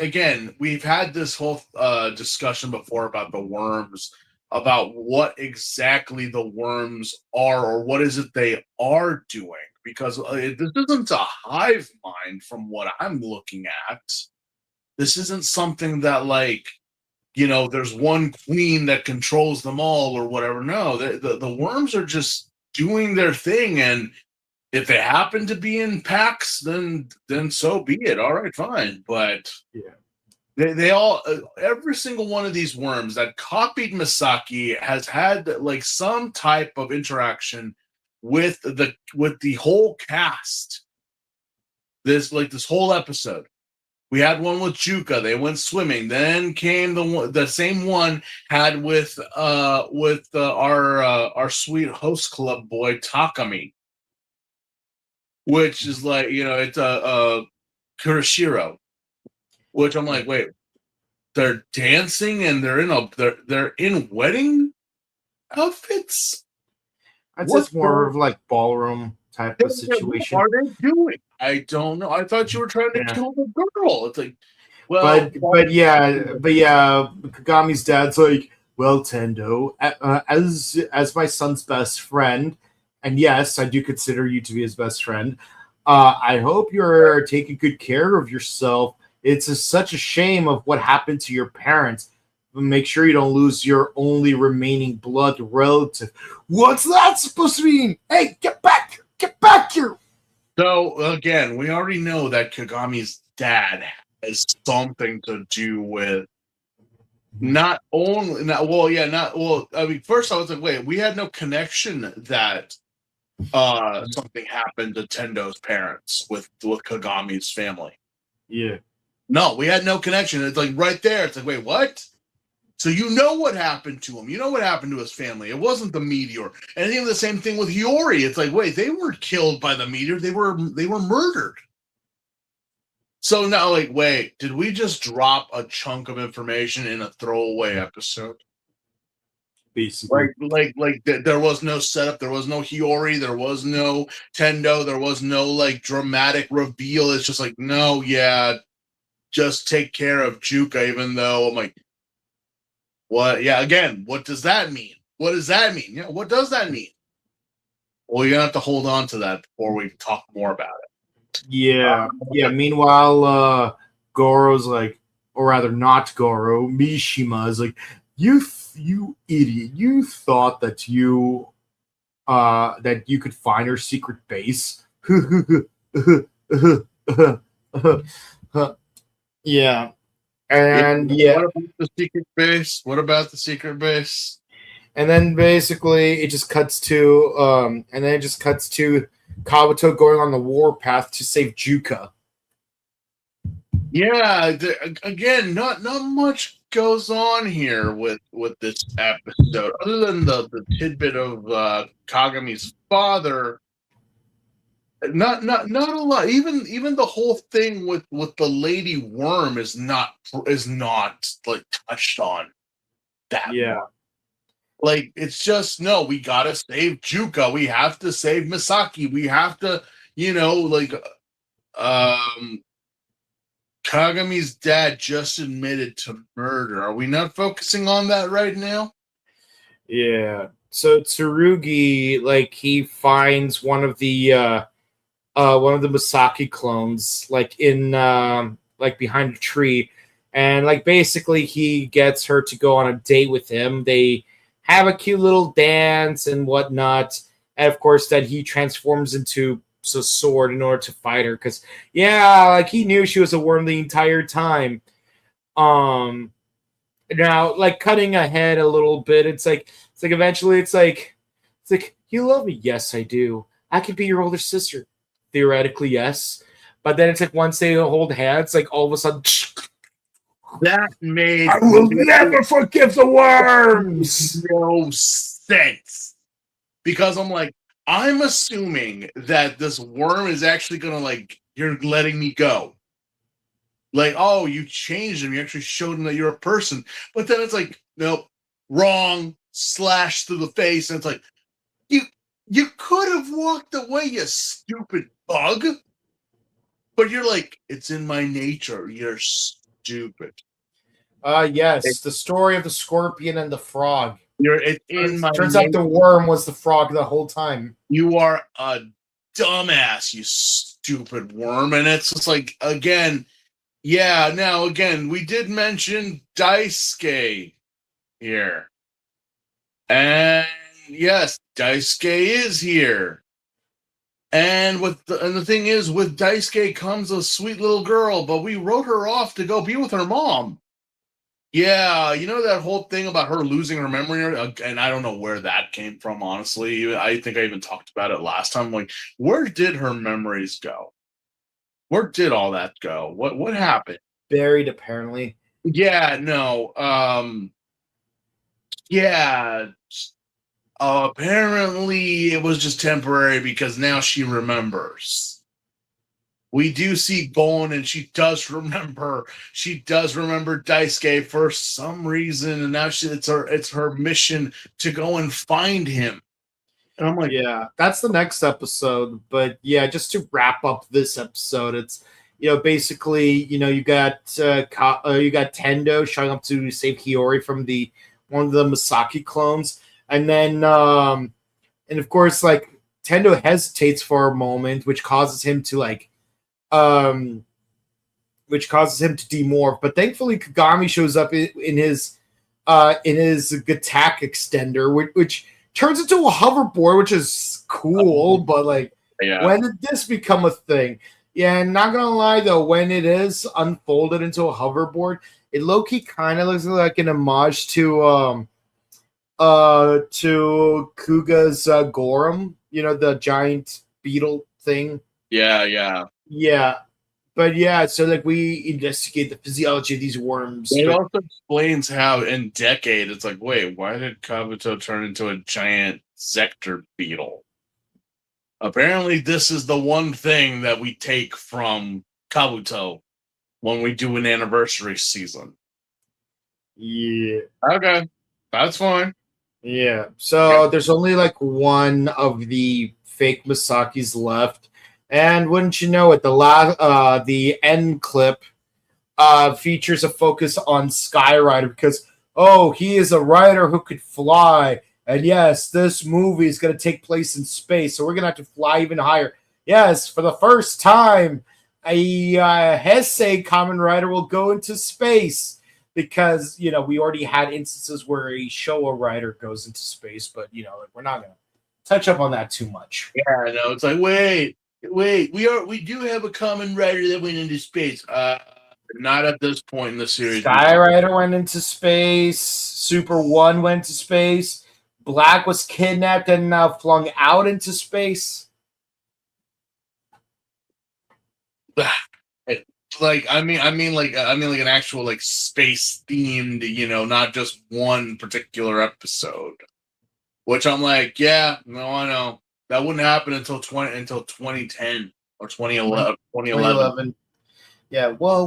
again, we've had this whole discussion before about the worms, about what exactly the worms are, or what is it they are doing, because this isn't a hive mind from what I'm looking at. This isn't something that there's one queen that controls them all or whatever. No, the worms are just doing their thing, and if they happen to be in packs, then so be it. All right, fine. But yeah, they all, every single one of these worms that copied Misaki has had some type of interaction with the whole cast. This whole episode. We had one with Juka. They went swimming. Then came the same one had with our sweet host club boy Takami, which is it's Kurashiro, which I'm like, wait, they're dancing and they're in wedding outfits. It's more of ballroom type of situation. What are they doing? I don't know. I thought you were trying to kill the girl. It's like, well, but Kagami's dad's like, well, Tendo, as my son's best friend, and yes, I do consider you to be his best friend. I hope you're taking good care of yourself. It's such a shame of what happened to your parents. Make sure you don't lose your only remaining blood relative. What's that supposed to mean? Hey, get back here. So again, we already know that Kagami's dad has something to do with Not only, not well, yeah, not well. I mean, first I was like, wait, we had no connection that something happened to Tendo's parents with Kagami's family. Yeah. No, we had no connection. It's like right there. It's like, wait, what? So you know what happened to him. You know what happened to his family. It wasn't the meteor. And even the same thing with Hiyori. It's like, wait, they weren't killed by the meteor. They were murdered. So now, like, wait, did we just drop a chunk of information in a throwaway episode? Basically. There was no setup. There was no Hiyori. There was no Tendo. There was no like dramatic reveal. It's just like, no, yeah, just take care of Juka. Even though I'm like, what? Yeah, again, what does that mean? What does that mean? Yeah, what does that mean? Well, you're gonna have to hold on to that before we talk more about it. Yeah. Yeah. Meanwhile, Goro's like, or rather, not Goro. Mishima is like, you idiot! You thought that you could find her secret base. Yeah. And yeah. What about the secret base? What about the secret base? And then basically it just cuts to Kabuto going on the warpath to save Juka. Yeah, again, not much goes on here with this episode, other than the tidbit of Kagami's father. Not a lot. Even the whole thing with the lady worm is not like touched on that much. Like, it's just, no, we gotta save Juka. We have to save Misaki. We have to, Kagami's dad just admitted to murder. Are we not focusing on that right now? Yeah. So Tsurugi, like, he finds one of the Misaki clones, like in like behind a tree, and like basically he gets her to go on a date with him. They have a cute little dance and whatnot, and of course then he transforms into a sword in order to fight her, because like he knew she was a worm the entire time. Now, like, cutting ahead a little bit, it's like eventually it's like you love me. Yes, I do. I could be your older sister. Theoretically, yes. But then it's like once they hold hands, like all of a sudden, that made I will never forgive the worms. No sense. Because I'm assuming that this worm is actually gonna, like, you're letting me go. Like, oh, you changed him. You actually showed him that you're a person. But then it's like, nope, wrong, slash through the face. And it's like, you could have walked away, you stupid bug. But you're like, it's in my nature. You're stupid. Yes, the story of the scorpion and the frog. Turns out the worm was the frog the whole time. You are a dumbass, you stupid worm. And it's just like, again, yeah, now again, we did mention Daisuke here. And yes, Daisuke is here. And the thing is, with Daisuke comes a sweet little girl, but we wrote her off to go be with her mom. Yeah, you know that whole thing about her losing her memory, and I don't know where that came from, honestly. I think I even talked about it last time. Like, where did her memories go? Where did all that go? What happened? Buried, apparently. Yeah, no. Yeah. Apparently it was just temporary because now she remembers. We do see Gon, and she does remember. She does remember Daisuke for some reason, and now it's her mission to go and find him. And I'm like, yeah, that's the next episode. But yeah, just to wrap up this episode, it's basically you got Tendo showing up to save Hiyori from one of the Misaki clones, and then and of course, like, Tendo hesitates for a moment, which causes him to demorph. But thankfully, Kagami shows up in his attack extender, which turns into a hoverboard, which is cool. But like, when did this become a thing? Yeah, and not gonna lie though, when it is unfolded into a hoverboard, it low-key kind of looks like an homage to Kuga's Gorham, the giant beetle thing. Yeah. Yeah, but yeah, so like we investigate the physiology of these worms. It But also explains how in Decade it's like, wait, why did Kabuto turn into a giant Zector beetle? Apparently, this is the one thing that we take from Kabuto when we do an anniversary season. yeah, Okay, that's fine. yeah. So there's only like one of the fake Masakis left, and wouldn't you know it, the end clip features a focus on Sky Rider because he is a rider who could fly. And yes, this movie is going to take place in space, so we're going to have to fly even higher. Yes, for the first time, a Heisei Kamen Rider will go into space because we already had instances where a Showa rider goes into space, but we're not going to touch up on that too much. Yeah, I know. It's like, wait, we do have a Kamen Rider that went into space. Not at this point in the series. Sky Rider went into space. Super One went to space. Black was kidnapped and now flung out into space. Like I mean like an actual like space themed, not just one particular episode. Which I'm like, yeah, no, I know that wouldn't happen until 2010 or 2011. 2011. Yeah, whoa,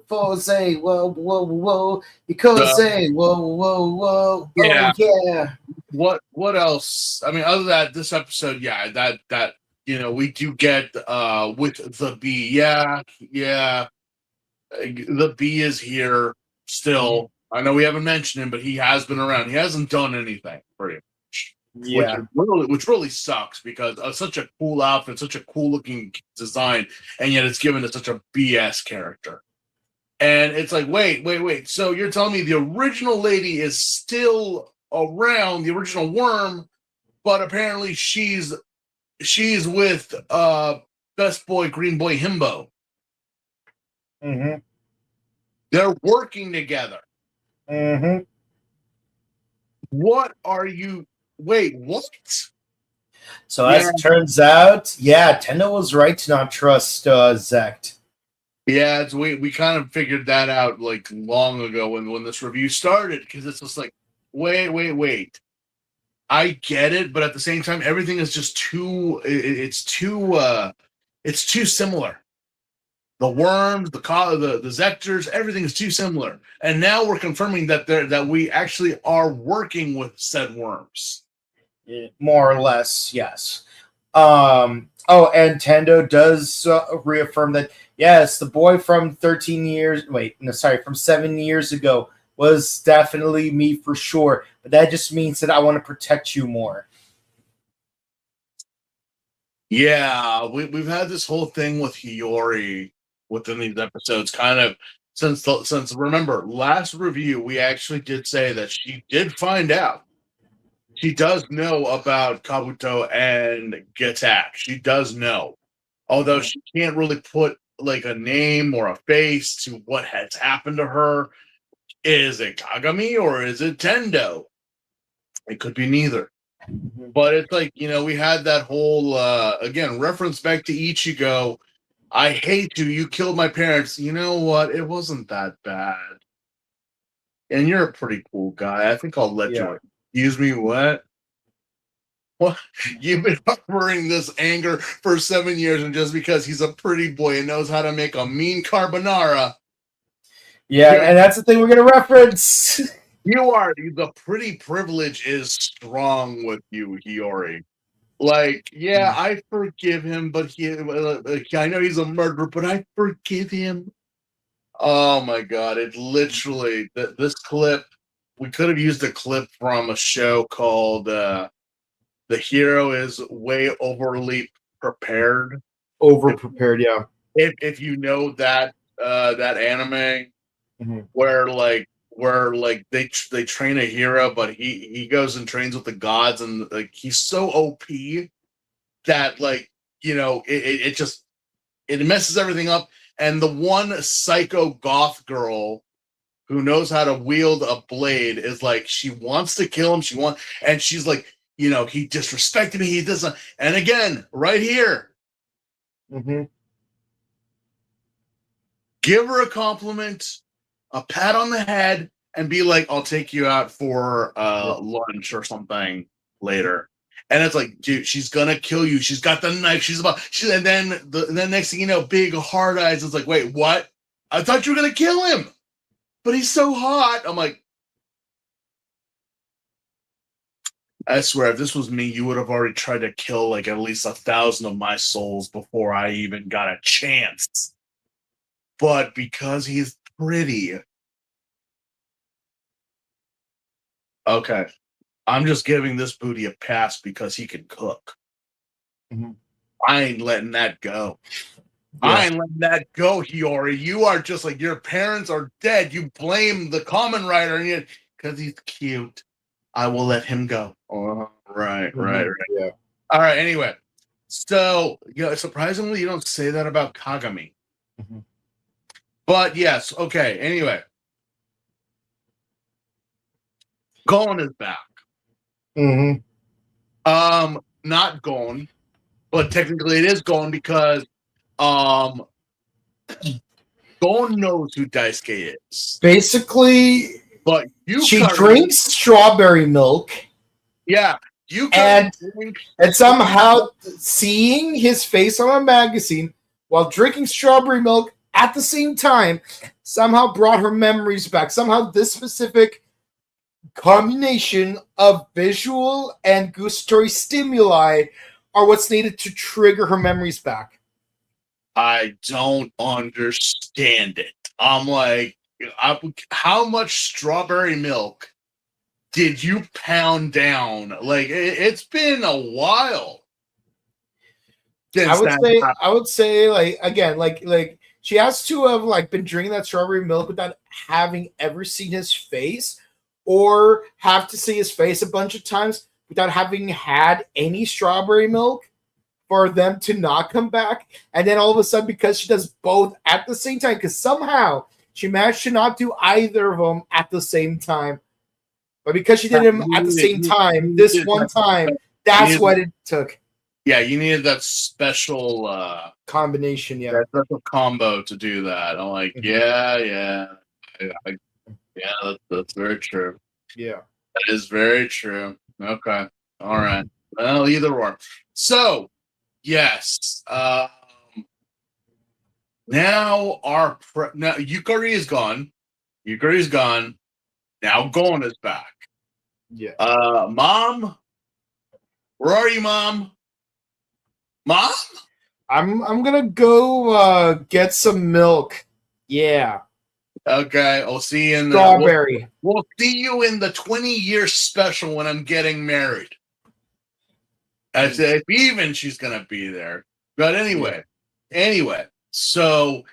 Forze, whoa, you could say, whoa, yeah. Oh, yeah. What else? I mean, other than that, this episode, yeah, that we do get with the bee, yeah, the bee is here still. I know we haven't mentioned him, but he has been around. He hasn't done anything pretty much. Yeah. Which really sucks because such a cool outfit, such a cool looking design, and yet it's given to such a BS character. And it's like, wait. So you're telling me the original lady is still around, the original worm, but apparently she's with Best Boy Green Boy Himbo. Mm-hmm. They're working together. Mm-hmm. What are you? Wait, what? So as it turns out, Tendo was right to not trust Zect. Yeah, we kind of figured that out like long ago when this review started because it's just like, wait. I get it, but at the same time, everything is just it's too similar. The worms, the Zectors, everything is too similar. And now we're confirming that we actually are working with said worms. More or less, yes. And Tendo does reaffirm that, yes, the boy from from 7 years ago was definitely me for sure. But that just means that I want to protect you more. Yeah, we've had this whole thing with Hiyori within these episodes, kind of since remember last review we actually did say that she did find out. She does know about Kabuto and Getak. She does know, although she can't really put like a name or a face to what has happened to her. Is it Kagami or is it Tendo? It could be neither. But it's like, we had that whole, again, reference back to Ichigo. I hate you killed my parents. You know what? It wasn't that bad. And you're a pretty cool guy. I think I'll let you. Excuse me, what? What? You've been harboring this anger for 7 years, and just because he's a pretty boy and knows how to make a mean carbonara. Yeah, and that's the thing we're going to reference. The pretty privilege is strong with you, Hiyori. Like, yeah, I forgive him, but I know he's a murderer, but I forgive him. Oh my god, it literally, this clip, we could have used a clip from a show called The Hero is Way Overly Prepared. Overprepared, yeah. If you know that anime, where they train a hero, but he goes and trains with the gods, and like he's so OP that it messes everything up, and the one psycho goth girl who knows how to wield a blade is like, she wants to kill him. And she's like, he disrespected me. He doesn't. And again, right here, give her a compliment, a pat on the head, and be like, I'll take you out for lunch or something later. And it's like, dude, she's gonna kill you. She's got the knife. And then the next thing you know, big hard eyes is like, wait, what? I thought you were gonna kill him, but he's so hot. I'm like, I swear, if this was me, you would have already tried to kill like at least 1,000 of my souls before I even got a chance. But because he's pretty, okay, I'm just giving this booty a pass because he can cook. I ain't letting that go. Yeah. I ain't letting that go, Hiyori. You are just like, your parents are dead. You blame the Kamen Rider because he's cute. I will let him go. Oh, right. Yeah. All right, anyway. So, surprisingly, you don't say that about Kagami. But yes, okay, anyway. Gon is back. Not Gon, but technically it is Gon because Gon knows who Daisuke is. Basically, but she drinks strawberry milk. Yeah, and somehow seeing his face on a magazine while drinking strawberry milk at the same time somehow brought her memories back. Somehow this specific combination of visual and gustatory stimuli are what's needed to trigger her memories back. I don't understand it. I'm like, how much strawberry milk did you pound down? Like, it's been a while. I would say, like, again, like she has to have like been drinking that strawberry milk without having ever seen his face, or have to see his face a bunch of times without having had any strawberry milk for them to not come back. And then all of a sudden, because she does both at the same time, because somehow she managed to not do either of them at the same time. But because she did them at the same time, this one time, that's what it took. Yeah, you needed that special combination, that special combo to do that. I'm like, yeah, that's very true. Yeah, that is very true. Okay, all right. Well, either or. So, yes. Now now Yukari is gone. Yukari's gone. Now Gon is back. Yeah. Mom, where are you, Mom? Mom? I'm gonna go get some milk. Yeah. Okay, I'll see you in the strawberry. We'll see you in the 20-year special when I'm getting married. I said, even she's gonna be there. But anyway, so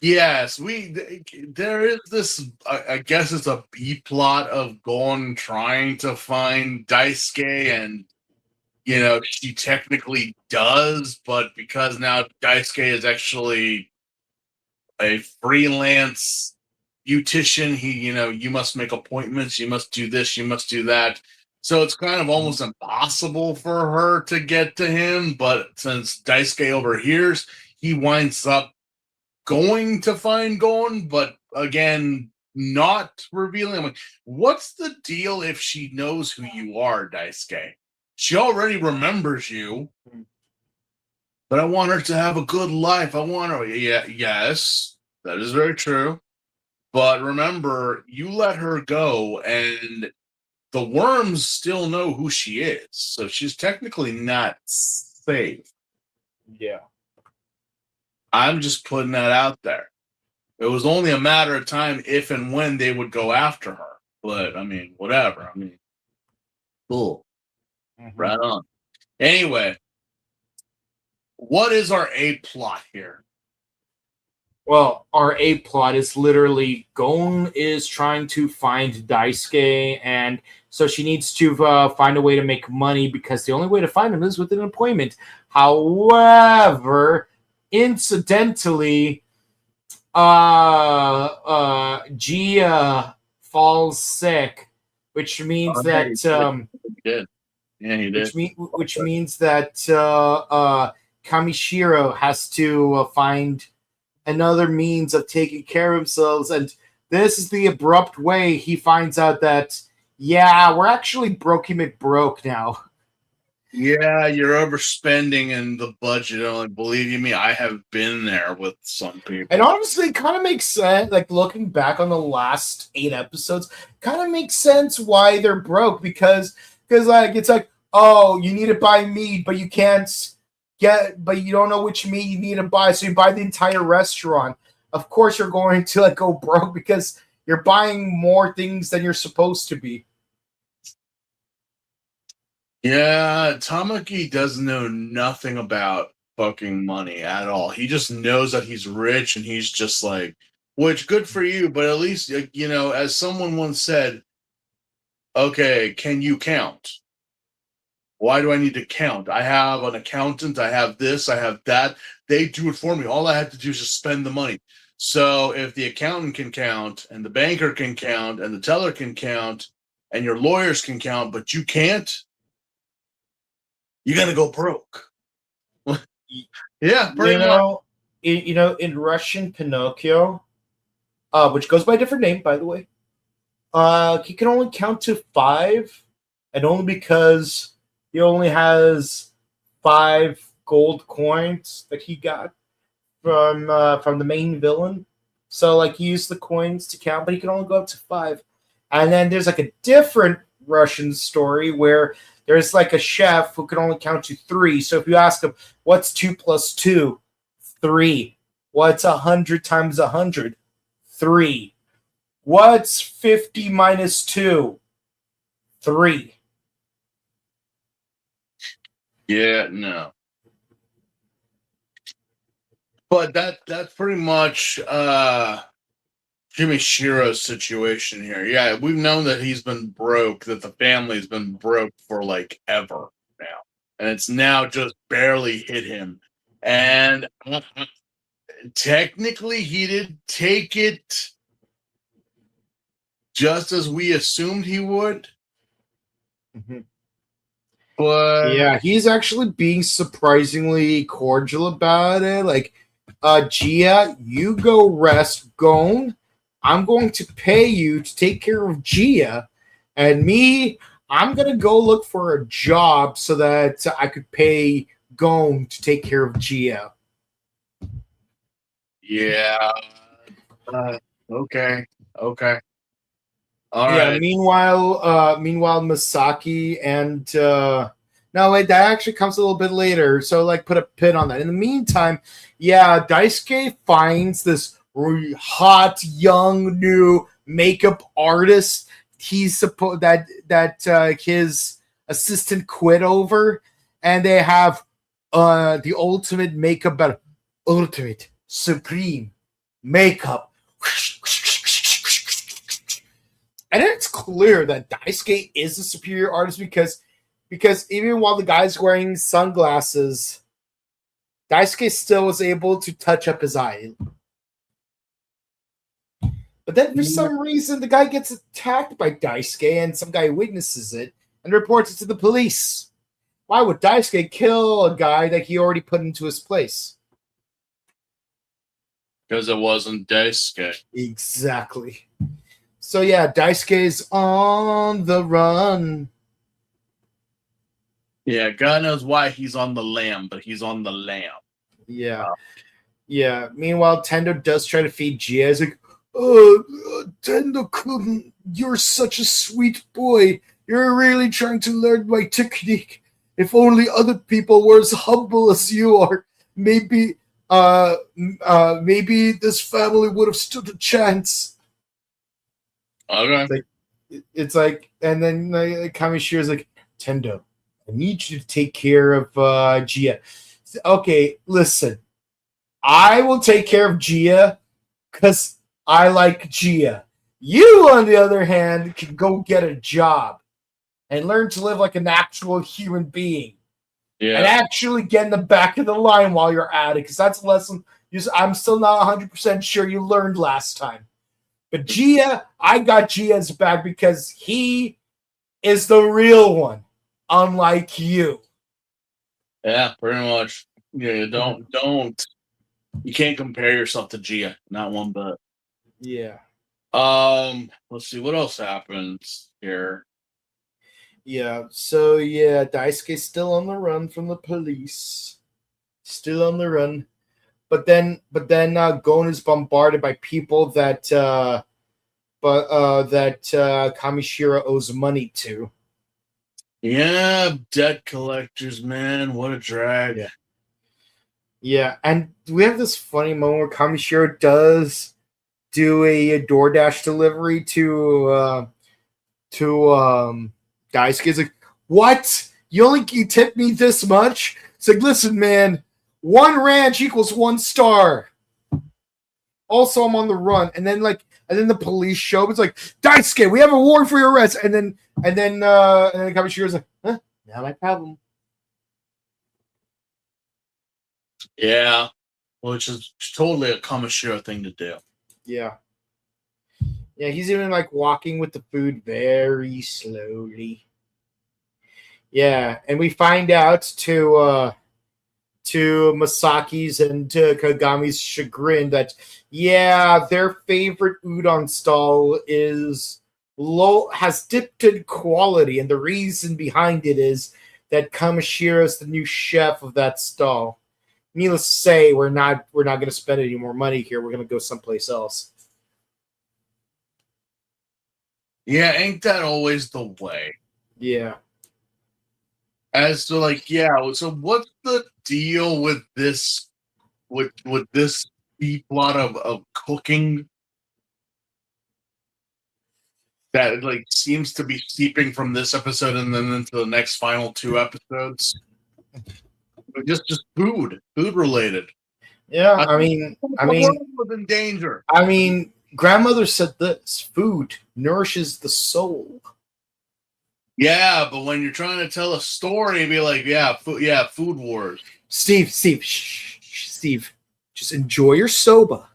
yes, there is this. I guess it's a B plot of Gon trying to find Daisuke, and she technically does, but because now Daisuke is actually a freelance beautician, you must make appointments, you must do this, you must do that. So it's kind of almost impossible for her to get to him. But since Daisuke overhears, he winds up going to find Gon, but again, not revealing. I'm like, what's the deal if she knows who you are, Daisuke? She already remembers you, but I want her to have a good life. I want her. Yeah, yes, that is very true. But remember, you let her go, and the worms still know who she is. So she's technically not safe. Yeah. I'm just putting that out there. It was only a matter of time if and when they would go after her. But, I mean, whatever. I mean, cool. Right on. Anyway, what is our A plot here? Well, our A plot is literally Gon is trying to find Daisuke, and so she needs to find a way to make money because the only way to find him is with an appointment. However, incidentally, Gia falls sick, which means Yeah, that he did. Yeah, he did. which means that Kamishiro has to find another means of taking care of themselves, and this is the abrupt way he finds out that we're actually Brokey McBroke now. Yeah, you're overspending in the budget. Only believe you me, I have been there with some people. And honestly, it kind of makes sense. Like looking back on the last 8 episodes, kind of makes sense why they're broke because like it's like, oh, you need to buy meat, but you can't but you don't know which meat you need to buy, so you buy the entire restaurant. Of course, you're going to like go broke because you're buying more things than you're supposed to be. Yeah, Tamaki doesn't know nothing about fucking money at all. He just knows that he's rich and he's just like, which good for you, but at least, as someone once said, okay, can you count? Why do I need to count? I have an accountant, I have this, I have that. They do it for me. All I have to do is just spend the money. So if the accountant can count and the banker can count and the teller can count and your lawyers can count, but you can't, you're gonna go broke. Yeah, pretty much. In Russian Pinocchio, which goes by a different name, by the way, he can only count to 5, and only because he only has 5 gold coins that he got from the main villain. So like he used the coins to count, but he can only go up to 5. And then there's like a different Russian story where there's like a chef who can only count to 3. So if you ask him, what's 2 plus 2? 3. What's 100 times 100? 3. What's 50 minus 2? 3. Yeah, no. But that's pretty much Jimmy Shiro's situation here. Yeah, we've known that he's been broke, that the family's been broke for like ever now. And it's now just barely hit him. And technically he did take it just as we assumed he would. Mm-hmm. But yeah, he's actually being surprisingly cordial about it. Like, Gia, you go rest, Gon. I'm going to pay you to take care of Gia, and me, I'm gonna go look for a job so that I could pay Gon to take care of Gia. yeah. Okay. All yeah. right. Meanwhile, Masaki and no wait, that actually comes a little bit later. So like, put a pin on that. In the meantime, Daisuke finds this really hot, young, new makeup artist. He's supposed that his assistant quit over, and they have the ultimate makeup battle, ultimate supreme makeup. And it's clear that Daisuke is a superior artist because even while the guy's wearing sunglasses, Daisuke still was able to touch up his eye. But then for some reason, the guy gets attacked by Daisuke, and some guy witnesses it and reports it to the police. Why would Daisuke kill a guy that he already put into his place? Because it wasn't Daisuke. Exactly. So yeah, Daisuke's on the run. Yeah, God knows why he's on the lam, but he's on the lam. Yeah. Yeah. Meanwhile, Tendo does try to feed Gia. He's like, Tendo-kun, you're such a sweet boy. You're really trying to learn my technique. If only other people were as humble as you are, maybe this family would have stood a chance. Okay. It's like, and then Kamishira's like, Tendo, I need you to take care of Gia. Okay, listen, I will take care of Gia because I like Gia. You, on the other hand, can go get a job and learn to live like an actual human being. Yeah. And actually get in the back of the line while you're at it, because that's a lesson I'm still not 100% sure you learned last time. But Gia, I got Gia's back because he is the real one, unlike you. Yeah, pretty much. Yeah, don't. You can't compare yourself to Gia. Not one bit. Yeah. Let's see what else happens here. Yeah. So yeah, Daisuke's still on the run from the police. Still on the run. But then Gon is bombarded by people that Kamishira owes money to. Yeah, debt collectors, man. What a drag. Yeah. Yeah, and we have this funny moment where Kamishiro does do a DoorDash delivery to Daisuke. He's like, "What? You tipped me this much?" It's like, "Listen, man, one ranch equals 1 star." Also, I'm on the run, and then the police show up. It's like, "Daisuke, we have a warrant for your arrest." And then Kamishiro's like, "Huh? Not my problem." Yeah, which is totally a Kamishiro thing to do. Yeah. Yeah, he's even walking with the food very slowly. Yeah, and we find out to Masaki's and to Kagami's chagrin that their favorite udon stall has dipped in quality, and the reason behind it is that Kamishiro is the new chef of that stall. Needless to say, we're not going to spend any more money here. We're going to go someplace else. Yeah, ain't that always the way? Yeah. As to so what's the deal with this with this deep lot of cooking that seems to be seeping from this episode and then into the next final 2 episodes? Just food related. Yeah, I mean, was in danger. I mean, grandmother said this: food nourishes the soul. Yeah, but when you're trying to tell a story, be like, food wars. Steve, just enjoy your soba.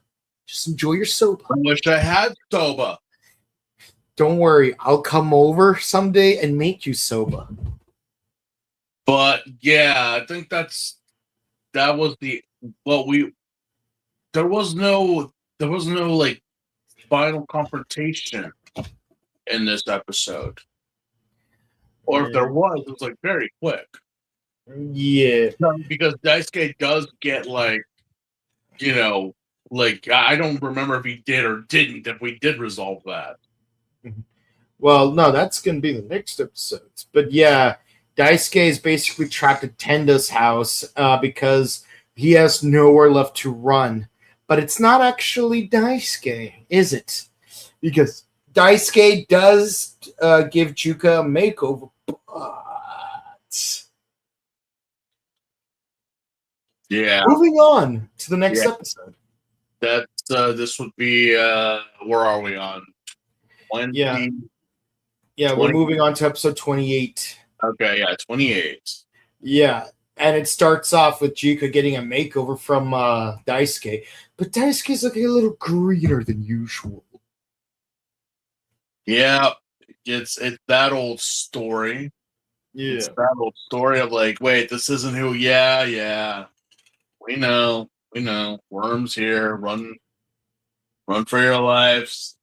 Just enjoy your soba. I wish I had soba. Don't worry, I'll come over someday and make you soba. But yeah, I think there was no final confrontation in this episode. Or if there was, it was very quick. Yeah. Because Daisuke does get I don't remember if he did or didn't, if we did resolve that. Well, no, that's gonna be the next episodes. But yeah, Daisuke is basically trapped at Tenda's house because he has nowhere left to run. But it's not actually Daisuke, is it? Because Daisuke does give Juka a makeover, but yeah. Moving on to the next episode. That this would be where are we on? 20? Yeah, we're moving on to episode 28. Okay, yeah, 28. Yeah, and it starts off with Juka getting a makeover from Daisuke, but Daisuke's looking a little greener than usual. Yeah, it's that old story. Yeah. It's that old story of wait, this isn't who. Yeah. We know. Worms here. Run for your lives.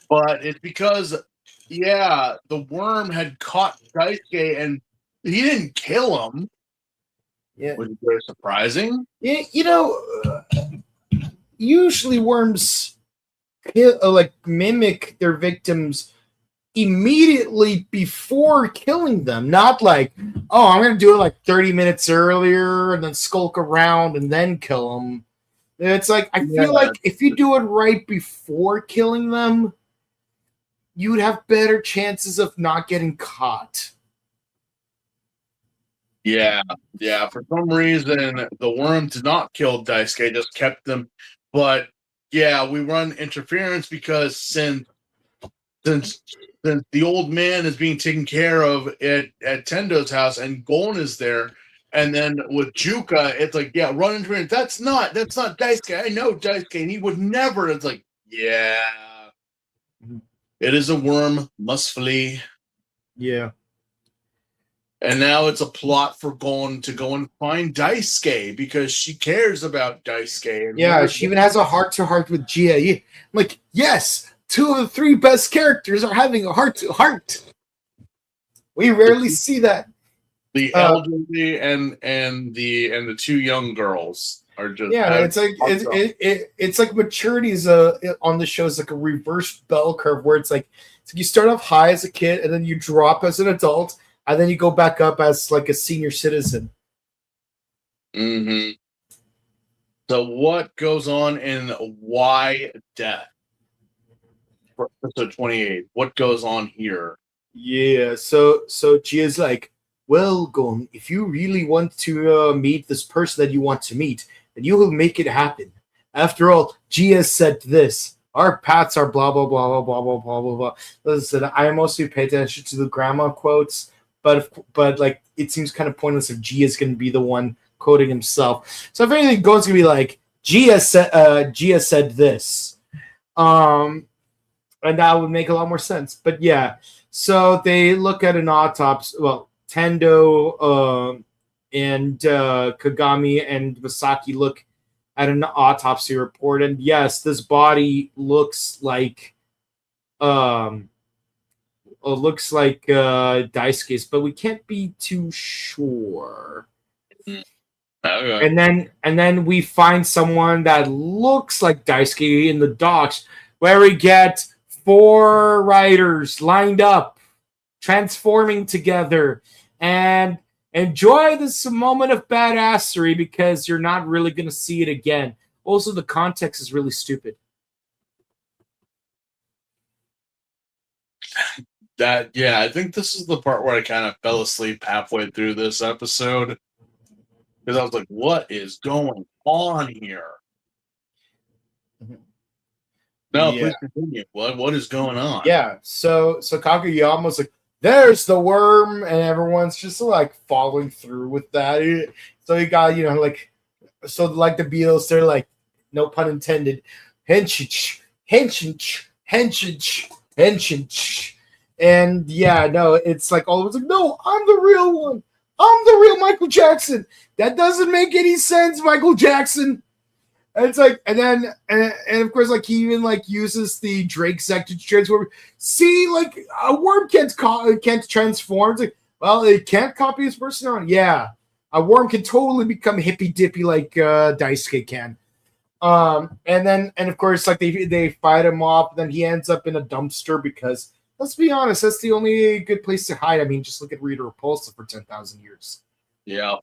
But it's because, the worm had caught Daisuke and he didn't kill him. Yeah. Which is very surprising. Yeah, usually worms mimic their victims immediately before killing them. Not I'm going to do it 30 minutes earlier and then skulk around and then kill them. It's I feel like if you do it right before killing them, you would have better chances of not getting caught. Yeah. For some reason, the worm did not kill Daisuke, just kept them. But we run interference because since since the old man is being taken care of at Tendo's house, and Gon is there, and then with Juka, it's like, yeah, run into him. That's not Daisuke. I know Daisuke, and he would never. It's like, yeah, it is a worm, must flee. Yeah. And now it's a plot for Gon to go and find Daisuke because she cares about Daisuke. And Yeah, she even has a heart-to-heart with Gia. I'm like, yes, 2 of the 3 best characters are having a heart-to-heart. We rarely see that. The elderly and the 2 young girls are just it's like maturity is on the show is like a reverse bell curve where it's like you start off high as a kid and then you drop as an adult and then you go back up as like a senior citizen. Mm-hmm. So what goes on in Why Death? For episode 28. What goes on here? Yeah, so Gia's like, well, Gon, if you really want to meet this person that you want to meet, then you will make it happen. After all, Gia said this. Our paths are blah, blah, blah, blah, blah, blah, blah, blah, blah. Listen, I mostly pay attention to the grandma quotes, but like, it seems kind of pointless if Gia's going to be the one quoting himself. So if anything, Gon's going to be like, Gia said this. And that would make a lot more sense. But yeah, so they look at an autopsy. Well, Tendo and Kagami and Masaki look at an autopsy report, and yes, this body looks like Daisuke's, but we can't be too sure. Okay. And then we find someone that looks like Daisuke in the docks, where we get 4 riders lined up, transforming together, and enjoy this moment of badassery because you're not really going to see it again. Also, the context is really stupid. I think this is the part where I kind of fell asleep halfway through this episode because I was like, what is going on here? No, Yeah. please continue. What is going on? Yeah, so Kageyama's like, there's the worm, and everyone's just like following through with that. So you got, like the Beatles, they're like, no pun intended, henchich, henchich, henchich, henchich. And yeah, no, it's like all of us like, no, I'm the real one. I'm the real Michael Jackson. That doesn't make any sense, Michael Jackson. And it's like, and then, and of course, like he even like uses the Drake sector to transform. See, like a worm can't transform. It's like, well, it can't copy his personality. Yeah, a worm can totally become hippy dippy like Daisuke can. And of course, like they fight him off. Then he ends up in a dumpster because let's be honest, that's the only good place to hide. I mean, just look at Rita Repulsa for 10,000 years. Yeah.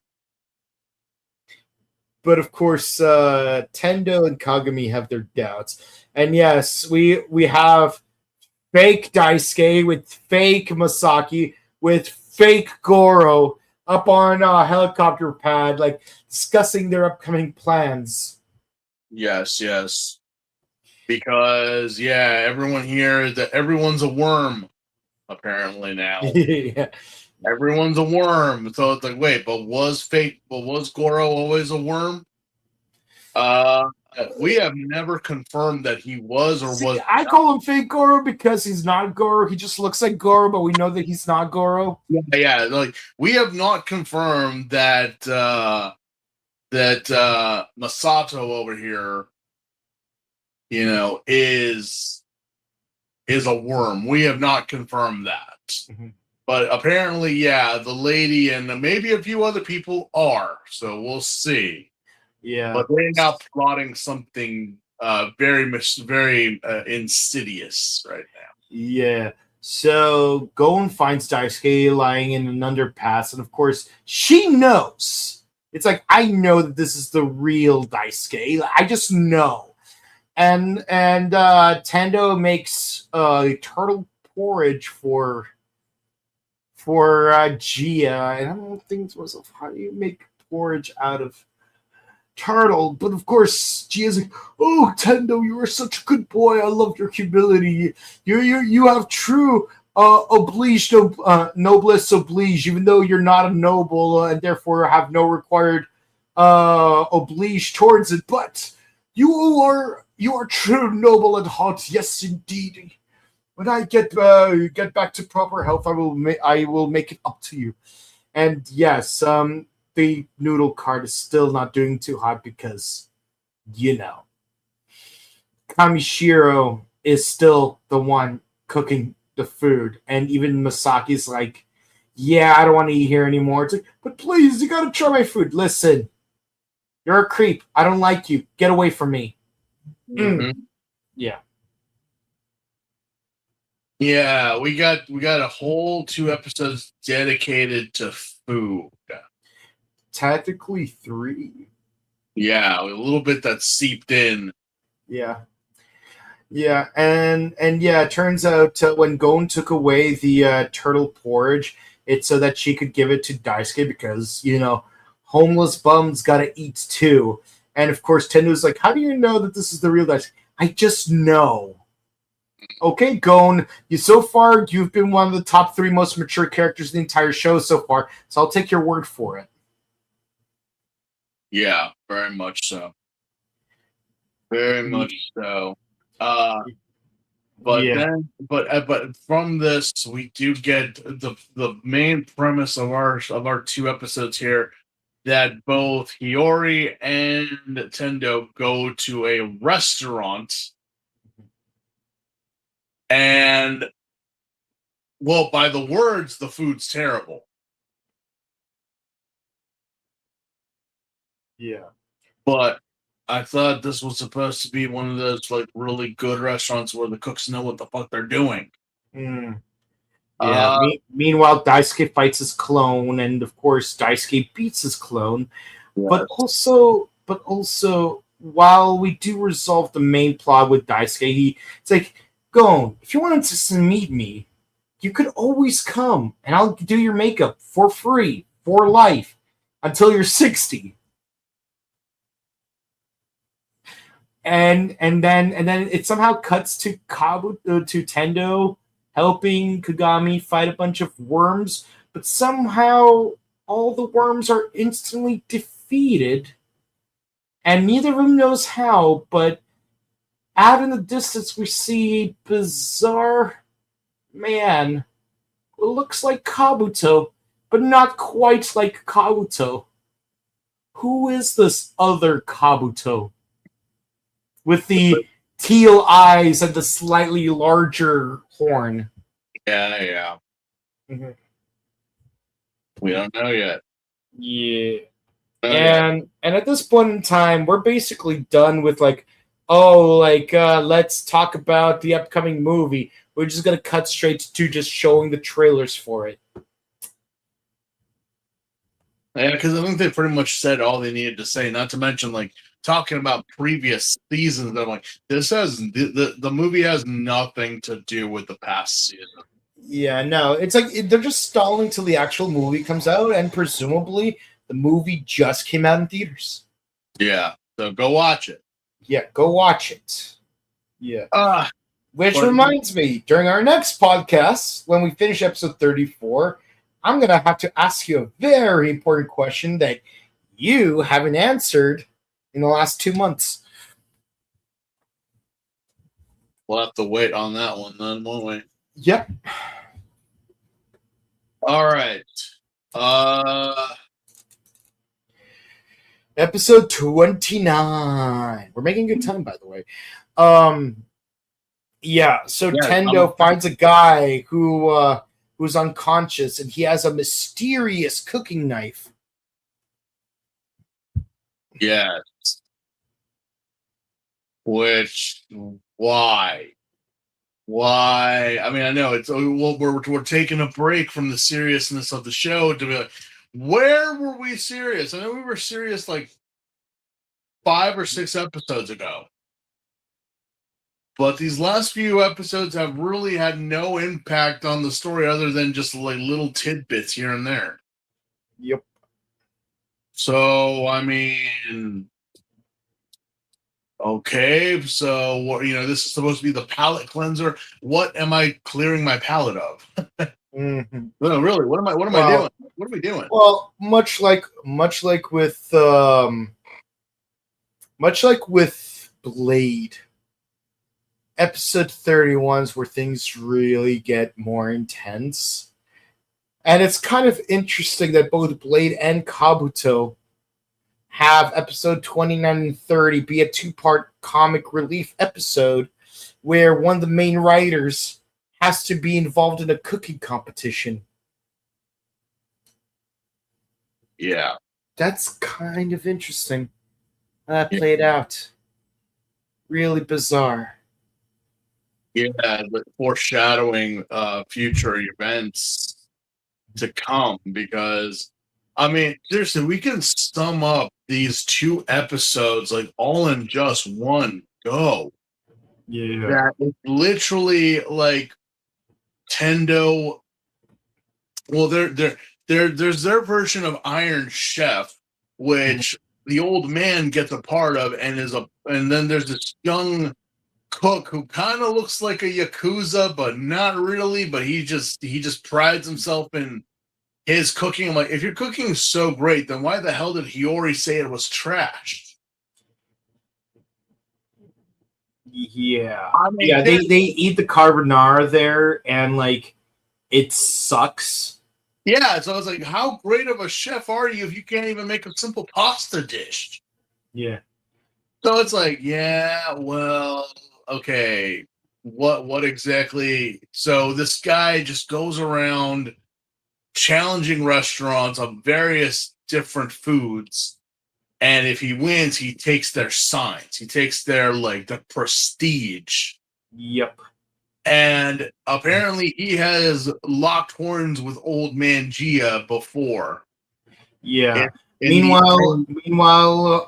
But of course, Tendo and Kagami have their doubts. And yes, we have fake Daisuke with fake Masaki with fake Goro up on a helicopter pad, like discussing their upcoming plans. Yes. Because everyone here everyone's a worm apparently now. Yeah. Everyone's a worm. So it's like, wait, but was Goro always a worm? We have never confirmed that he was or was. I call him fake Goro because he's not Goro. He just looks like Goro, but we know that he's not Goro. Yeah. Like we have not confirmed that Masato over here, is a worm. We have not confirmed that. Mm-hmm. But apparently, the lady and maybe a few other people are. So we'll see. Yeah. But they're now plotting something very insidious right now. Yeah. So Gon finds Daisuke lying in an underpass. And of course, she knows. It's like, I know that this is the real Daisuke. I just know. And Tendo makes turtle porridge for Gia. And I don't think to myself, how do you make porridge out of turtle? But of course, Gia's like, oh, Tendo, you are such a good boy. I love your humility. You have true oblige, noblesse oblige, even though you're not a noble and therefore have no required oblige towards it, but you are true noble at heart, yes indeed. When I get back to proper health, I will make it up to you. And yes, the noodle cart is still not doing too hot because you know Kamishiro is still the one cooking the food, and even Masaki's like, "Yeah, I don't want to eat here anymore." It's like, "But please, you gotta try my food." Listen, you're a creep. I don't like you. Get away from me. Mm-hmm. Yeah. Yeah, we got a whole 2 episodes dedicated to food. Technically 3. Yeah, a little bit that seeped in. Yeah. Yeah, and yeah, it turns out when Gon took away the turtle porridge, it's so that she could give it to Daisuke because homeless bums gotta eat too. And of course, Tendo's like, "How do you know that this is the real Daisuke?" I just know. Okay, Gon, you've been one of the top 3 most mature characters in the entire show so far, so I'll take your word for it. Yeah, very much so. Very much so. But Yeah. then, but from this, we do get the main premise of our 2 episodes here, that both Hiyori and Tendo go to a restaurant, and well, by the words, the food's terrible. Yeah. But I thought this was supposed to be one of those like really good restaurants where the cooks know what the fuck they're doing. Mm. Yeah. Uh, Meanwhile, Daisuke fights his clone, and of course, Daisuke beats his clone. yes. But also, while we do resolve the main plot with Daisuke, it's like, Gon, if you wanted to meet me, you could always come, and I'll do your makeup for free for life until you're 60. And then it somehow cuts to Kabuto to Tendo helping Kagami fight a bunch of worms, but somehow all the worms are instantly defeated, and neither of them knows how. But out in the distance, we see a bizarre man who looks like Kabuto, but not quite like Kabuto. Who is this other Kabuto? With the teal eyes and the slightly larger horn. Yeah. Mm-hmm. We don't know yet. Yeah. Oh, yeah. And at this point in time, we're basically done with let's talk about the upcoming movie. We're just gonna cut straight to just showing the trailers for it. Yeah, because I think they pretty much said all they needed to say. Not to mention, like talking about previous seasons. I'm like, this has the movie has nothing to do with the past season. Yeah, no, it's like they're just stalling till the actual movie comes out, and presumably the movie just came out in theaters. Yeah, so go watch it. Yeah, go watch it. Yeah. Which But- reminds me, during our next podcast, when we finish episode 34, I'm going to have to ask you a very important question that you haven't answered in the last 2 months. We'll have to wait on that one then, won't we? Yep. All right. Episode 29. We're making good time, by the way. Yeah, so Yeah, Tendo finds a guy who's unconscious, and he has a mysterious cooking knife. Yes. Which why? Why? I mean, I know it's well, we're taking a break from the seriousness of the show to be like, where were we serious? I know we were serious like 5 or 6 episodes ago. But these last few episodes have really had no impact on the story other than just like little tidbits here and there. Yep. So, I mean, Okay, so what, this is supposed to be the palate cleanser. What am I clearing my palate of? Mhm. No, really, what am I doing? Well, What are we doing? well, much like with Blade, episode 31 is where things really get more intense. And it's kind of interesting that both Blade and Kabuto have episode 29 and 30 be a two-part comic relief episode where one of the main writers has to be involved in a cooking competition. Yeah. That's kind of interesting. That Yeah, played out. Really bizarre. but foreshadowing future events to come, because I mean, seriously, we can sum up these two episodes like all in just one go. Yeah. That it's literally like Tendo. Well, there's their version of Iron Chef, which the old man gets a part of, and then there's this young cook who kind of looks like a yakuza, but not really. But he just prides himself in his cooking. I'm like, if your cooking is so great, then why the hell did Hiyori say it was trash? Yeah. I mean, Yeah, they eat the carbonara there and like it sucks. yeah. So I was like, how great of a chef are you if you can't even make a simple pasta dish? Yeah. So it's like, yeah, well, okay. What exactly? So this guy just goes around challenging restaurants of various different foods. And if he wins, he takes their signs. He takes their like the prestige. Yep. And apparently he has locked horns with old man Gia before. Yeah. In the Meanwhile,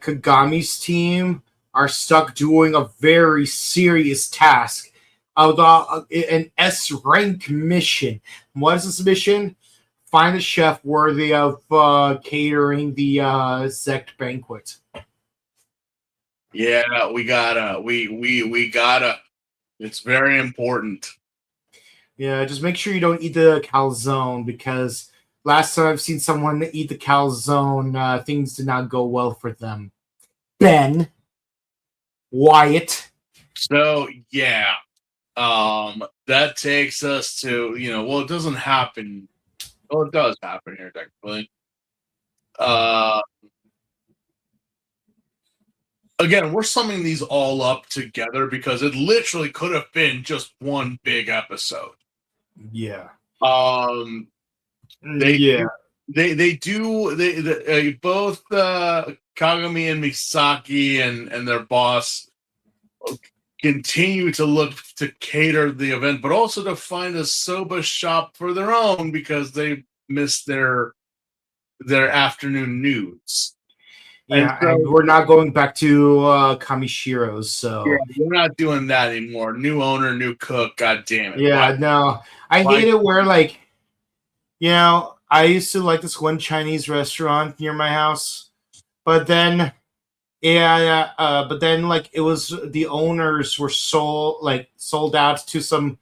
Kagami's team are stuck doing a very serious task of an S rank mission. What is this mission? Find a chef worthy of catering the Zect banquet. Yeah, we gotta. It's very important. Yeah, just make sure you don't eat the calzone because last time I've seen someone eat the calzone, things did not go well for them. Ben, Wyatt. So yeah, that takes us to well, it doesn't happen. Well, it does happen here technically. Uh, Again, we're summing these all up together because it literally could have been just one big episode. Yeah. Um, they Yeah. they both Kagami and Misaki and their boss continue to look to cater the event, but also to find a soba shop for their own because they missed their afternoon nudes. Yeah, and we're not going back to Kamishiro's, so yeah, we're not doing that anymore. New owner, new cook. God damn it! yeah, no, I hate it where like, I used to like this one Chinese restaurant near my house, but then but then like it was the owners were sold out to some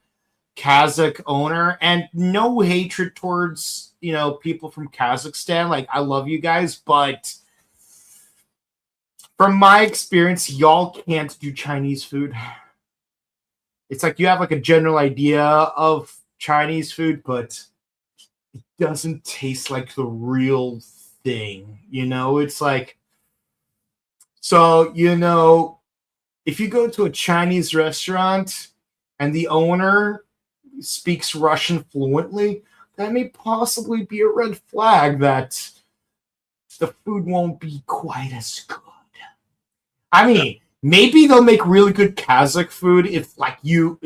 Kazakh owner, and no hatred towards people from Kazakhstan. Like I love you guys, but from my experience, y'all can't do Chinese food. It's like you have like a general idea of Chinese food, but it doesn't taste like the real thing. It's like, so, if you go to a Chinese restaurant and the owner speaks Russian fluently, that may possibly be a red flag that the food won't be quite as good. I mean, maybe they'll make really good Kazakh food if you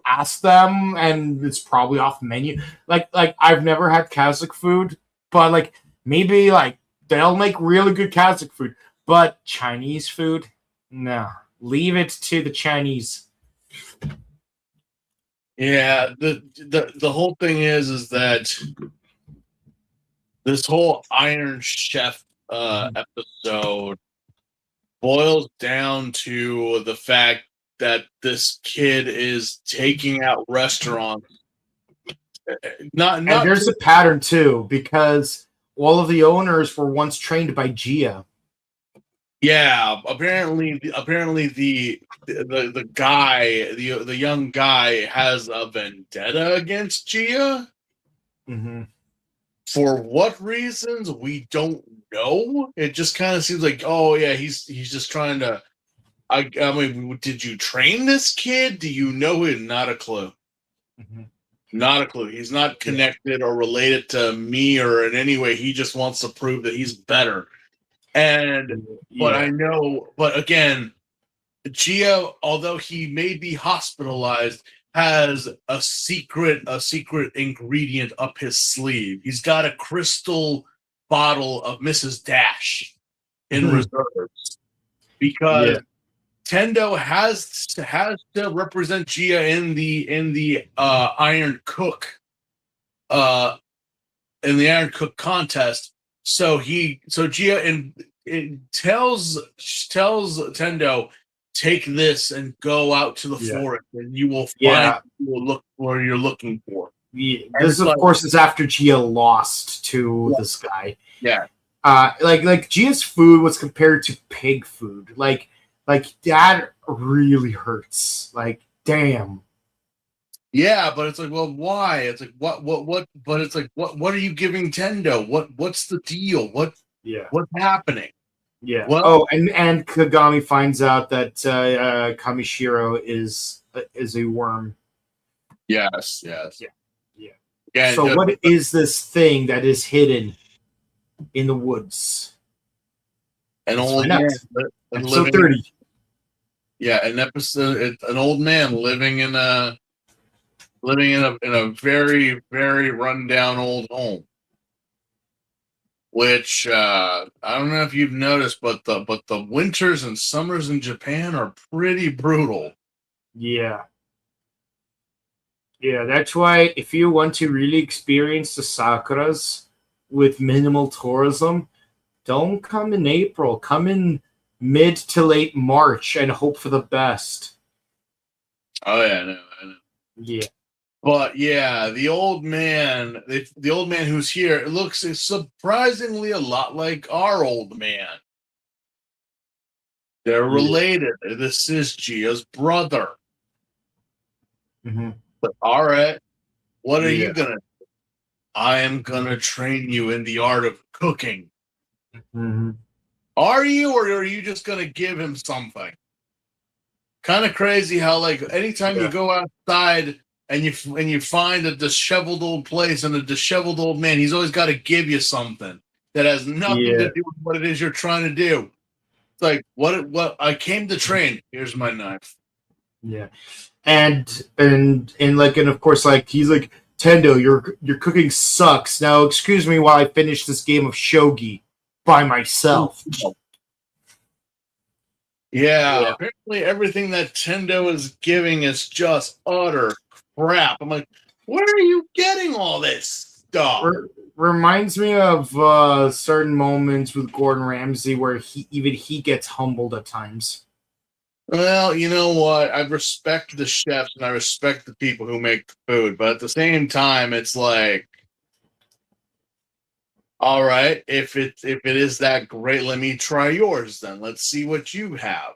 ask them, and it's probably off the menu. Like I've never had Kazakh food, but like maybe like they'll make really good Kazakh food. But Chinese food, no, leave it to the Chinese. Yeah, the whole thing is that this whole Iron Chef episode boils down to the fact that this kid is taking out restaurants. And there's a pattern too, because all of the owners were once trained by Gia. Yeah, apparently the guy, the young guy has a vendetta against Gia. Mm-hmm. For what reasons we don't know. It just kind of seems like, oh yeah, he's just trying to. I mean, did you train this kid? Do you know him? Not a clue. Mm-hmm. Not a clue. He's not connected or related to me or in any way. He just wants to prove that he's better. And but I know, but again, Gio, although he may be hospitalized, has a secret ingredient up his sleeve. He's got a crystal bottle of Mrs. Dash in reserves because Tendo has to represent Gia in the Iron Cook in the Iron Cook contest. So Gia tells Tendo, take this and go out to the forest, and you will find you will look where you're looking for. Yeah. This, of course, is after Gia lost to this guy. Yeah. Like Gia's food was compared to pig food. Like that really hurts. Like, damn. Yeah, but it's like, well, why? It's like, what? But it's like, what are you giving Tendo? What's the deal? What's happening? Yeah. Well, and Kagami finds out that Kamishiro is a worm. Yes. Yeah. So what is this thing that is hidden in the woods? An old man. Episode 30. Yeah, an old man living in a very, very rundown old home. Which I don't know if you've noticed, but the winters and summers in Japan are pretty brutal. Yeah. Yeah, that's why if you want to really experience the sakuras with minimal tourism, don't come in April. Come in mid to late March and hope for the best. Oh yeah, I know. Yeah. But yeah, the old man who's here, it looks surprisingly a lot like our old man. They're related. This is Gia's brother. Mm-hmm. But all right, what are you gonna do? I am gonna train you in the art of cooking. Mm-hmm. Are you, or are you just gonna give him something? Kind of crazy how, like, anytime you go outside and you find a disheveled old place and a disheveled old man, he's always got to give you something that has nothing to do with what it is you're trying to do. It's like, what I came to train. Here's my knife. Yeah. And of course, like, he's like, Tendo, your cooking sucks. Now excuse me while I finish this game of shogi by myself. Yeah, apparently everything that Tendo is giving is just utter crap. I'm like, where are you getting all this stuff? Reminds me of certain moments with Gordon Ramsay where he gets humbled at times. Well, you know what? I respect the chefs and I respect the people who make the food, but at the same time, it's like, all right, if it is that great, let me try yours then. Let's see what you have.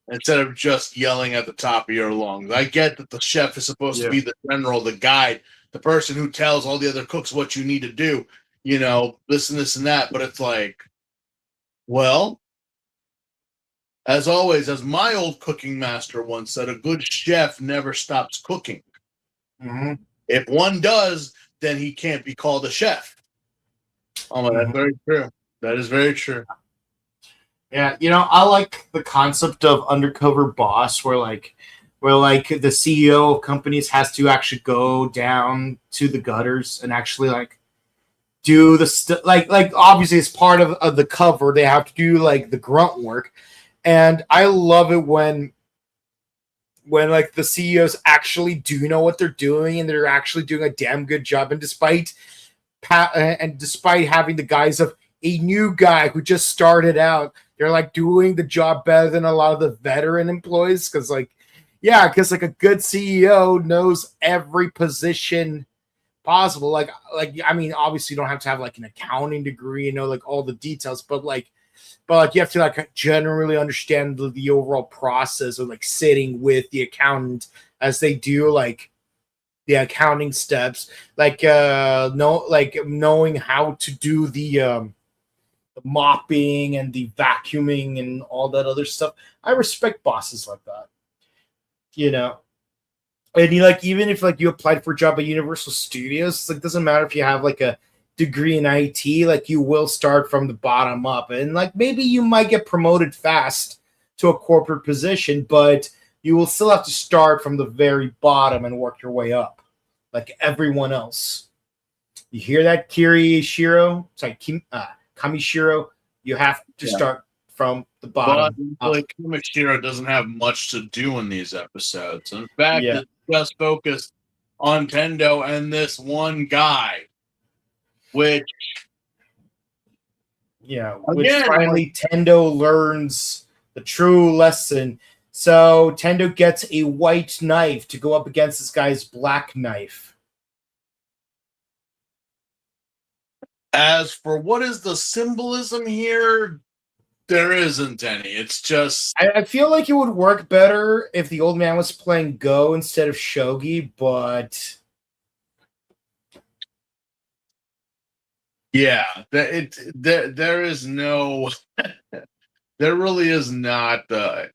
Instead of just yelling at the top of your lungs. I get that the chef is supposed to be the general, the guide, the person who tells all the other cooks what you need to do, this and that. But it's like, well, as always, as my old cooking master once said, a good chef never stops cooking. Mm-hmm. If one does, then he can't be called a chef. Oh, that's very true. That is very true. Yeah, I like the concept of undercover boss where the CEO of companies has to actually go down to the gutters and actually like do the stuff. Like obviously it's part of the cover. They have to do like the grunt work. And I love it when like the CEOs actually do know what they're doing and they're actually doing a damn good job. And despite having the guise of a new guy who just started out, they're like doing the job better than a lot of the veteran employees because like a good CEO knows every position possible. Like I mean, obviously you don't have to have like an accounting degree, you know, like all the details, but you have to like generally understand the overall process of like sitting with the accountant as they do like the accounting steps, like knowing how to do the mopping and the vacuuming and all that other stuff. I respect bosses like that, you know. And you like even if like you applied for a job at Universal Studios, it's like doesn't matter if you have like a degree in IT, like you will start from the bottom up, and like maybe you might get promoted fast to a corporate position, but you will still have to start from the very bottom and work your way up, like everyone else. You hear that, Kamishiro? You have to start from the bottom. But like Kamishiro doesn't have much to do in these episodes. In fact, it's just focused on Tendo and this one guy, which finally Tendo learns the true lesson. So Tendo gets a white knife to go up against this guy's black knife. As for what is the symbolism here, there isn't any. It's just I feel like it would work better if the old man was playing Go instead of Shogi, but yeah, there is no there really is not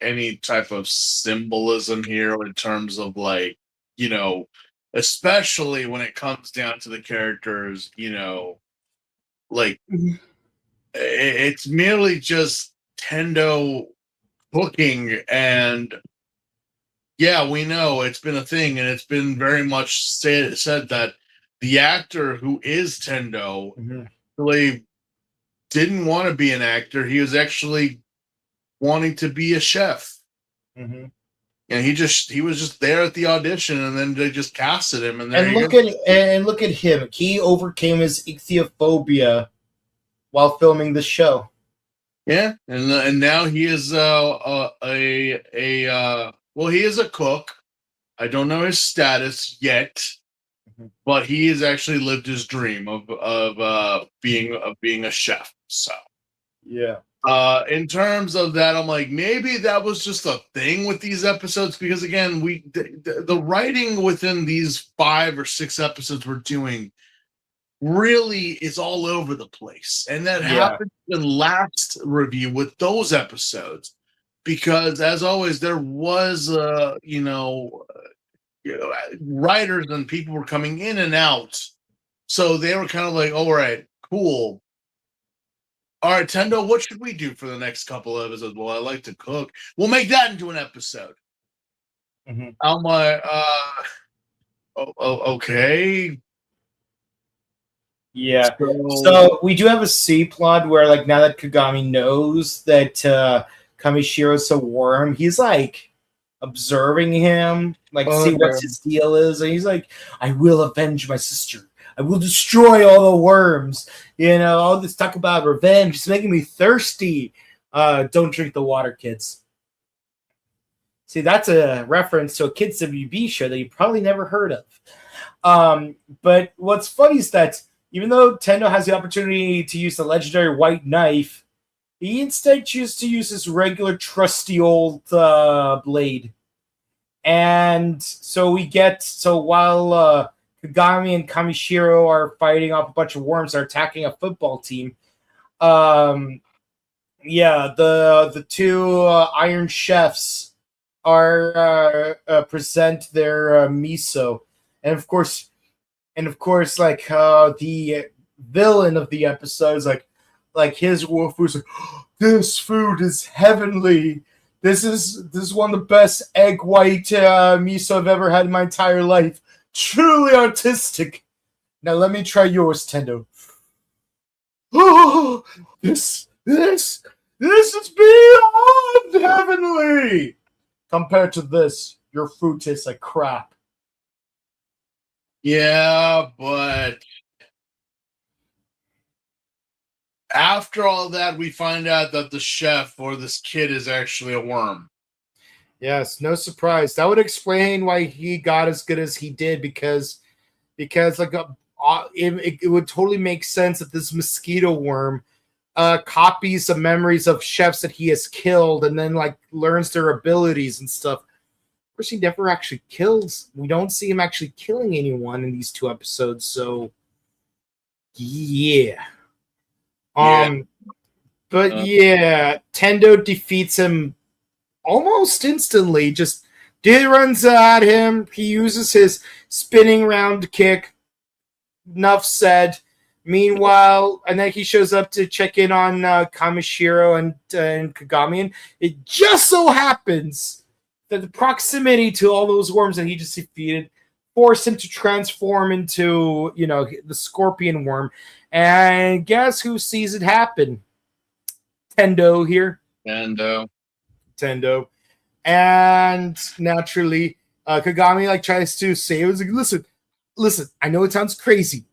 any type of symbolism here in terms of like, you know, especially when it comes down to the characters, you know, like it's merely just Tendo cooking, and yeah, we know it's been a thing, and it's been very much said that the actor who is Tendo really didn't want to be an actor. He was actually wanting to be a chef. And he was just there at the audition, and then they just casted him. And look at him. He overcame his ichthyophobia while filming the show. Yeah, and now he is he is a cook. I don't know his status yet, but he has actually lived his dream of being a chef. So yeah. In terms of that, I'm like, maybe that was just a thing with these episodes, because again, the writing within these 5 or 6 episodes we're doing really is all over the place. And that happened in last review with those episodes, because as always, there was writers and people were coming in and out. So they were kind of like, all right, cool. All right, Tendo, what should we do for the next couple of episodes? Well, I like to cook. We'll make that into an episode. I'm like, okay. Yeah. So we do have a C plot where, like, now that Kagami knows that Kamishiro's a worm, he's like observing him, like see what his deal is, and he's like, "I will avenge my sister. I will destroy all the worms." You know, all this talk about revenge is making me thirsty. Don't drink the water, kids. See, that's a reference to a kids WB show that you probably never heard of. But what's funny is that even though Tendo has the opportunity to use the legendary white knife, he instead chooses to use his regular trusty old blade. And so while Kagami and Kamishiro are fighting off a bunch of worms that are attacking a football team, the 2 Iron Chefs are present their miso, and of course, like the villain of the episode is like his wolf was like, "This food is heavenly. This is one of the best egg white miso I've ever had in my entire life. Truly artistic. Now let me try yours, Tendo." Oh, this is beyond heavenly. Compared to this, your food tastes like crap. Yeah, but After all that, we find out that the chef or this kid is actually a worm. Yes, no surprise. That would explain why he got as good as he did because like it would totally make sense that this mosquito worm copies the memories of chefs that he has killed and then like learns their abilities and stuff. Of course, he never actually kills. We don't see him actually killing anyone in these 2 episodes. So, yeah. Yeah. But yeah, Tendo defeats him almost instantly. Just dude runs at him. He uses his spinning round kick. Enough said. Meanwhile, and then he shows up to check in on Kamishiro and Kagami. And it just so happens that the proximity to all those worms that he just defeated forced him to transform into, the scorpion worm. And guess who sees it happen? Tendo here. Tendo. And naturally, Kagami tries to say, it was like, listen, I know it sounds crazy,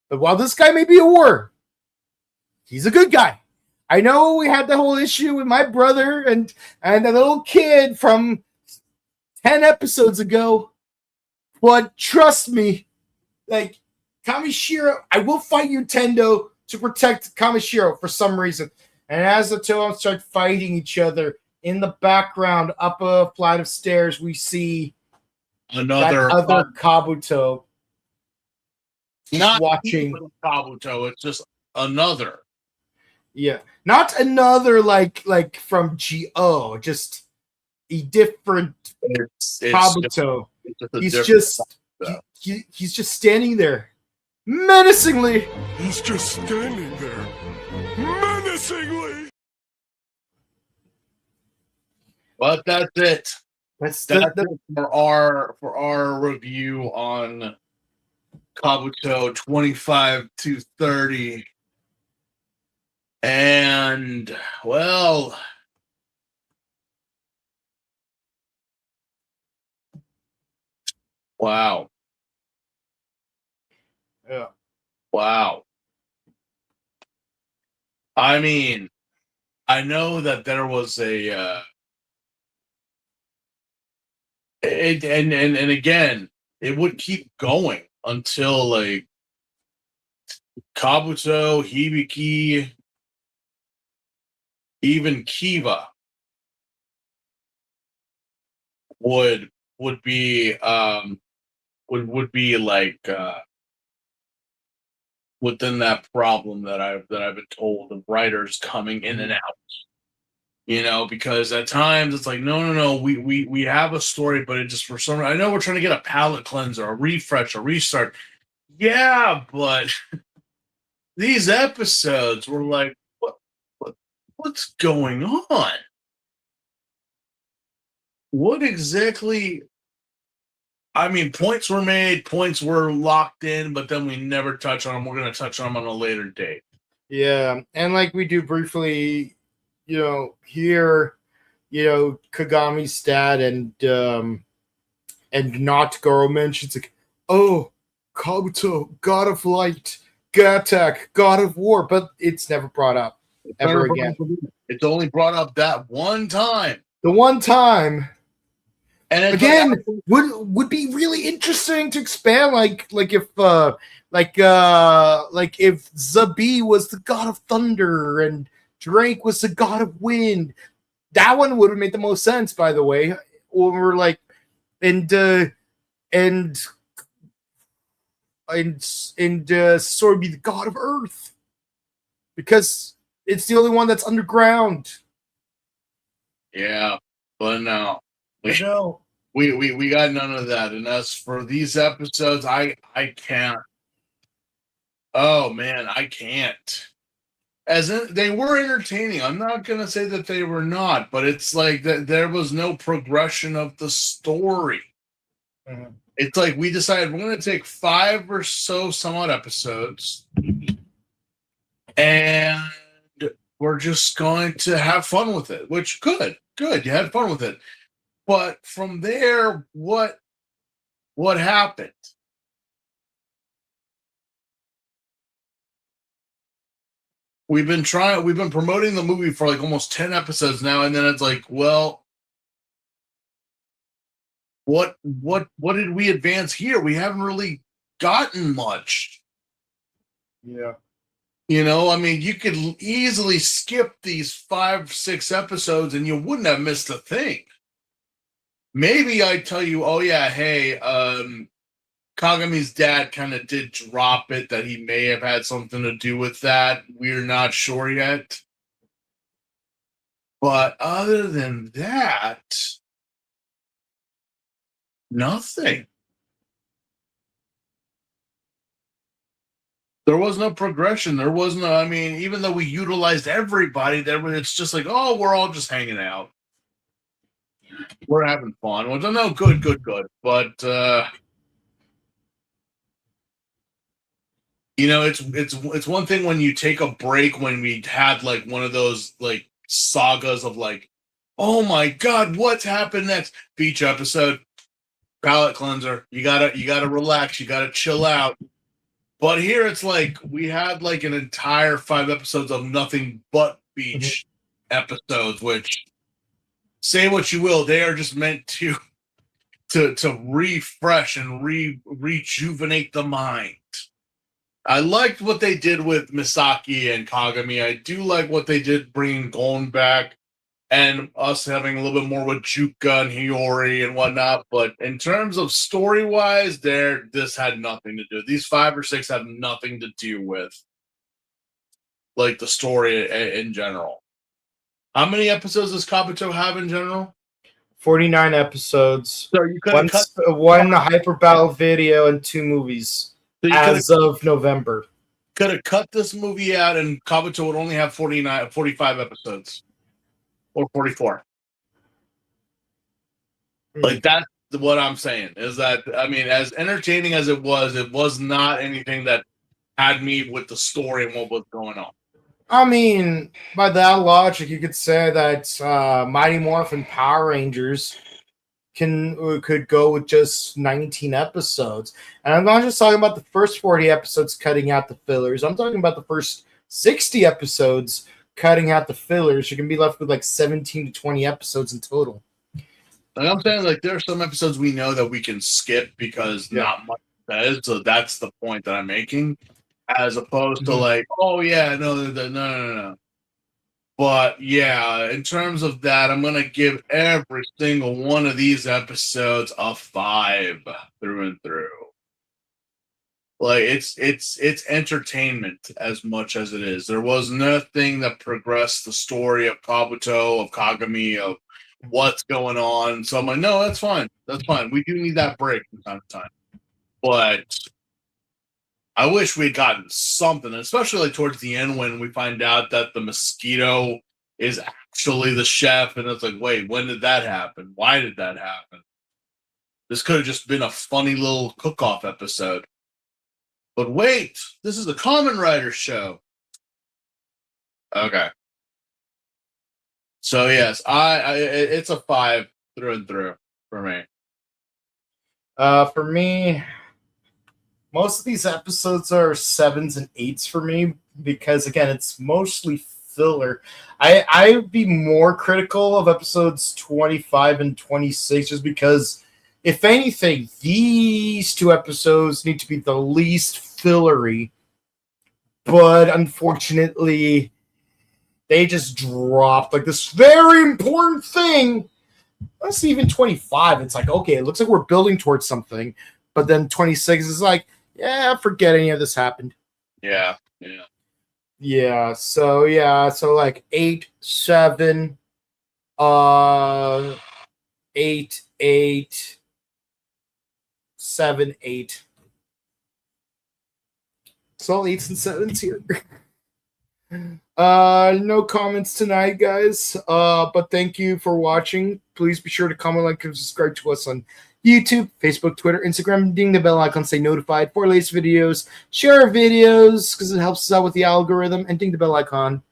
but while this guy may be a worm, he's a good guy. I know we had the whole issue with my brother and the little kid from 10 episodes ago, but trust me, Kamishiro, I will fight you, Tendo, to protect Kamishiro for some reason. And as the two of them start fighting each other, in the background, up a flight of stairs, we see another Kabuto. Not watching Kabuto, it's just another. Yeah, not another like from GO, just a different Kabuto. He's just standing there menacingly. He's just standing there menacingly. But that's it. That's it for our review on Kabuto 25 to 30. And well, wow. Yeah. Wow. I mean, I know that there was a and again, it would keep going until like Kabuto, Hibiki, even Kiva would be would be like within that problem that I've been told of writers coming in and out. Because at times it's like, no, we have a story, but it just for some reason, I know we're trying to get a palate cleanser, a refresh, a restart. Yeah, but these episodes were like, what's going on? What exactly? I mean, points were made, points were locked in, but then we never touch on them. We're going to touch on them on a later date. Yeah, and like we do briefly, here, Kagami's stat and not Garo mentions like, oh, Kabuto, God of Light, Gattack, God of War, but it's never brought up ever again. It's only brought up that one time. The one time. And again, like, would be really interesting to expand, like if Zabi was the god of thunder and Drake was the god of wind. That one would have made the most sense, by the way. Or we're like, and Sora be the god of earth because it's the only one that's underground. Yeah, but no. We got none of that. And as for these episodes, I can't. Oh man, I can't. As in, they were entertaining. I'm not gonna say that they were not, but it's like that there was no progression of the story. Mm-hmm. It's like we decided we're gonna take 5 or so somewhat episodes, and we're just going to have fun with it. Which good, you had fun with it. But from there, what happened? we've been promoting the movie for like almost 10 episodes now, and then it's like, well, what did we advance here? We haven't really gotten much. Yeah. You know, I mean, you could easily skip these 5-6 episodes and you wouldn't have missed a thing. Maybe I'd tell you, oh yeah, hey, Kagami's dad kind of did drop it that he may have had something to do with that. We're not sure yet. But other than that, nothing. There was no progression. There was no, I mean, even though we utilized everybody, it's just like, oh, we're all just hanging out. We're having fun. Well, no, good. But you know, it's one thing when you take a break when we had like one of those like sagas of like, oh my god, what's happened next? Beach episode, palate cleanser. You gotta relax. You gotta chill out. But here it's like we had like an entire 5 episodes of nothing but beach episodes, which, say what you will, they are just meant to refresh and rejuvenate the mind. I liked what they did with Misaki and Kagami. I do like what they did bringing Gon back and us having a little bit more with Juka and Hiyori and whatnot. But in terms of story-wise, this had nothing to do. These 5 or 6 have nothing to do with like the story in general. How many episodes does Kabuto have in general? 49 episodes. So you could have one Hyper Battle video and 2 movies as of November. Could have cut this movie out and Kabuto would only have 45 episodes. Or 44. Like, that's what I'm saying. Is that, I mean, as entertaining as it was not anything that had me with the story and what was going on. I mean, by that logic, you could say that Mighty Morphin Power Rangers could go with just 19 episodes. And I'm not just talking about the first 40 episodes cutting out the fillers. I'm talking about the first 60 episodes cutting out the fillers. You can be left with like 17 to 20 episodes in total. Like I'm saying, like there are some episodes we know that we can skip because not much says. So that's the point that I'm making, as opposed to like, oh yeah, no. But yeah, in terms of that, I'm gonna give every single one of these episodes a 5 through and through. Like it's entertainment as much as it is. There was nothing that progressed the story of Kabuto, of Kagami, of what's going on. So I'm like, no, that's fine. That's fine. We do need that break from time to time. But I wish we'd gotten something, especially like towards the end when we find out that the mosquito is actually the chef, and it's like, wait, when did that happen? Why did that happen? This could have just been a funny little cook-off episode. But wait, this is the Kamen Rider show. Okay. So yes, it's a 5 through and through for me. For me, most of these episodes are 7s and 8s for me because again, it's mostly filler. I would be more critical of episodes 25 and 26 just because, if anything, these 2 episodes need to be the least fillery. But unfortunately, they just dropped like this very important thing. Let's even 25. It's like, okay, it looks like we're building towards something. But then 26 is like, yeah, forget any of this happened. Yeah. So like 8, 7, 8, 8, 7, 8. It's all 8s and 7s here. No comments tonight, guys. But thank you for watching. Please be sure to comment, like, and subscribe to us on YouTube, Facebook, Twitter, Instagram. Ding the bell icon, stay notified for latest videos. Share our videos because it helps us out with the algorithm, and ding the bell icon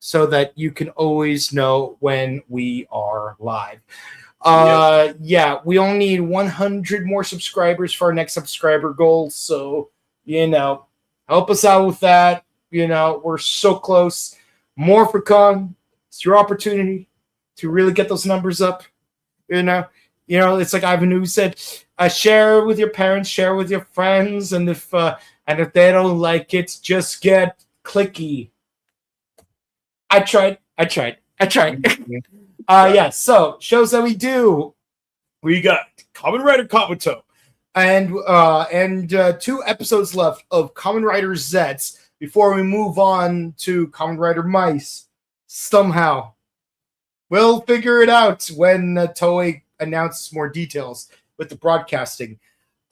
so that you can always know when we are live. Yeah, we only need 100 more subscribers for our next subscriber goal. So, help us out with that. We're so close. Morphicon, it's your opportunity to really get those numbers up. It's like Ivan who said, share with your parents, share with your friends, and if they don't like it, just get clicky. I tried. Yeah. So shows that we do. We got Kamen Rider Kabuto, and 2 episodes left of Kamen Rider Zets before we move on to Kamen Rider Mice. Somehow, we'll figure it out when Toei announces more details with the broadcasting.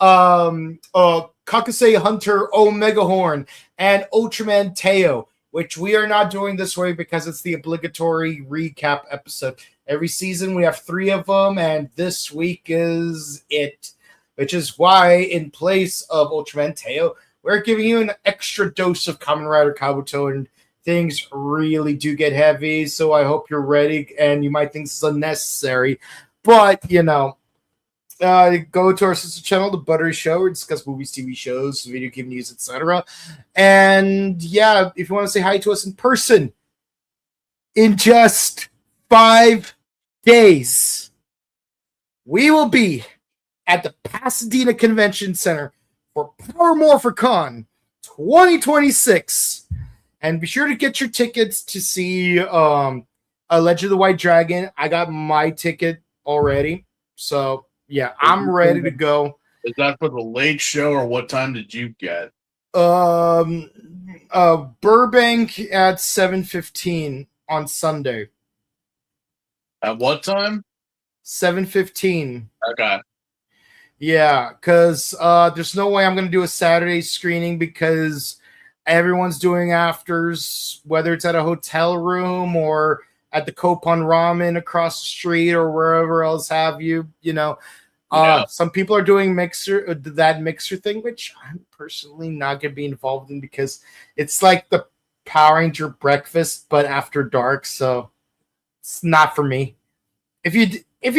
Kakusei Hunter Omega Horn and Ultraman Teo, which we are not doing this way because it's the obligatory recap episode. Every season we have 3 of them, and this week is it. Which is why, in place of Ultraman Teo, we're giving you an extra dose of Kamen Rider Kabuto, and things really do get heavy, so I hope you're ready, and you might think this is unnecessary, but, go to our sister channel, The Buttery Show, where we discuss movies, TV shows, video game news, etc. And, yeah, if you want to say hi to us in person, in just 5 days, we will be at the Pasadena Convention Center for Power Morphicon 2026. And be sure to get your tickets to see A Legend of the White Dragon. I got my ticket already. So, yeah, I'm ready to go. Is that for the late show, or what time did you get? Burbank at 7:15 on Sunday. At what time? 7:15. Okay. Yeah, because there's no way I'm going to do a Saturday screening because everyone's doing afters, whether it's at a hotel room or at the Kopon Ramen across the street or wherever else have you. Some people are doing that mixer thing, which I'm personally not going to be involved in because it's like the Power Ranger breakfast, but after dark, so it's not for me. If you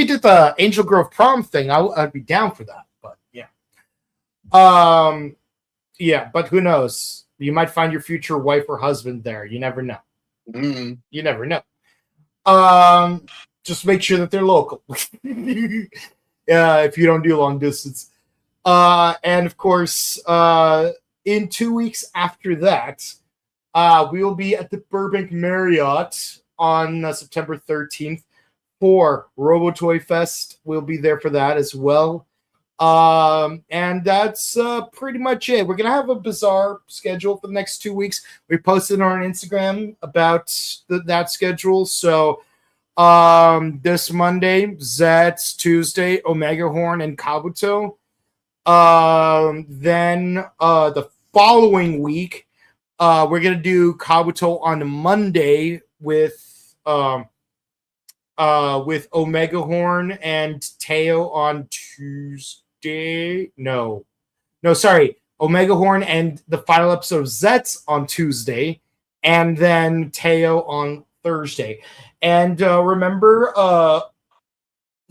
did the Angel Grove prom thing, I'd be down for that. But yeah, but who knows? You might find your future wife or husband there. You never know. Mm-hmm. You never know. Just make sure that they're local. If you don't do long distance. And of course, in 2 weeks after that, we will be at the Burbank Marriott on September 13th. For RoboToy Fest. We'll be there for that as well. And that's pretty much it. We're going to have a bizarre schedule for the next 2 weeks. We posted on our Instagram about that schedule. So this Monday, Zets, Tuesday, Omega Horn, and Kabuto. Then the following week, we're going to do Kabuto on Monday with Omega Horn and Teo on Tuesday. No, sorry. Omega Horn and the final episode of Zets on Tuesday, and then Teo on Thursday. And remember,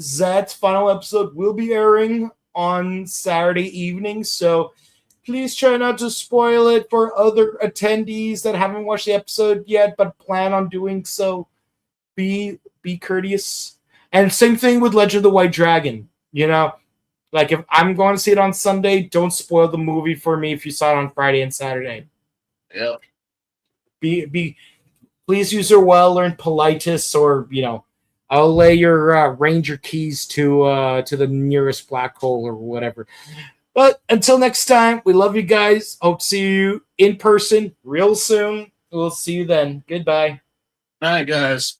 Zets' final episode will be airing on Saturday evening, so please try not to spoil it for other attendees that haven't watched the episode yet, but plan on doing so. Be courteous. And same thing with Legend of the White Dragon. Like if I'm going to see it on Sunday, don't spoil the movie for me if you saw it on Friday and Saturday. Yeah. Please use your well-learned politesse, or I'll lay your ranger keys to the nearest black hole or whatever. But until next time, we love you guys. Hope to see you in person real soon. We'll see you then. Goodbye. All right, guys.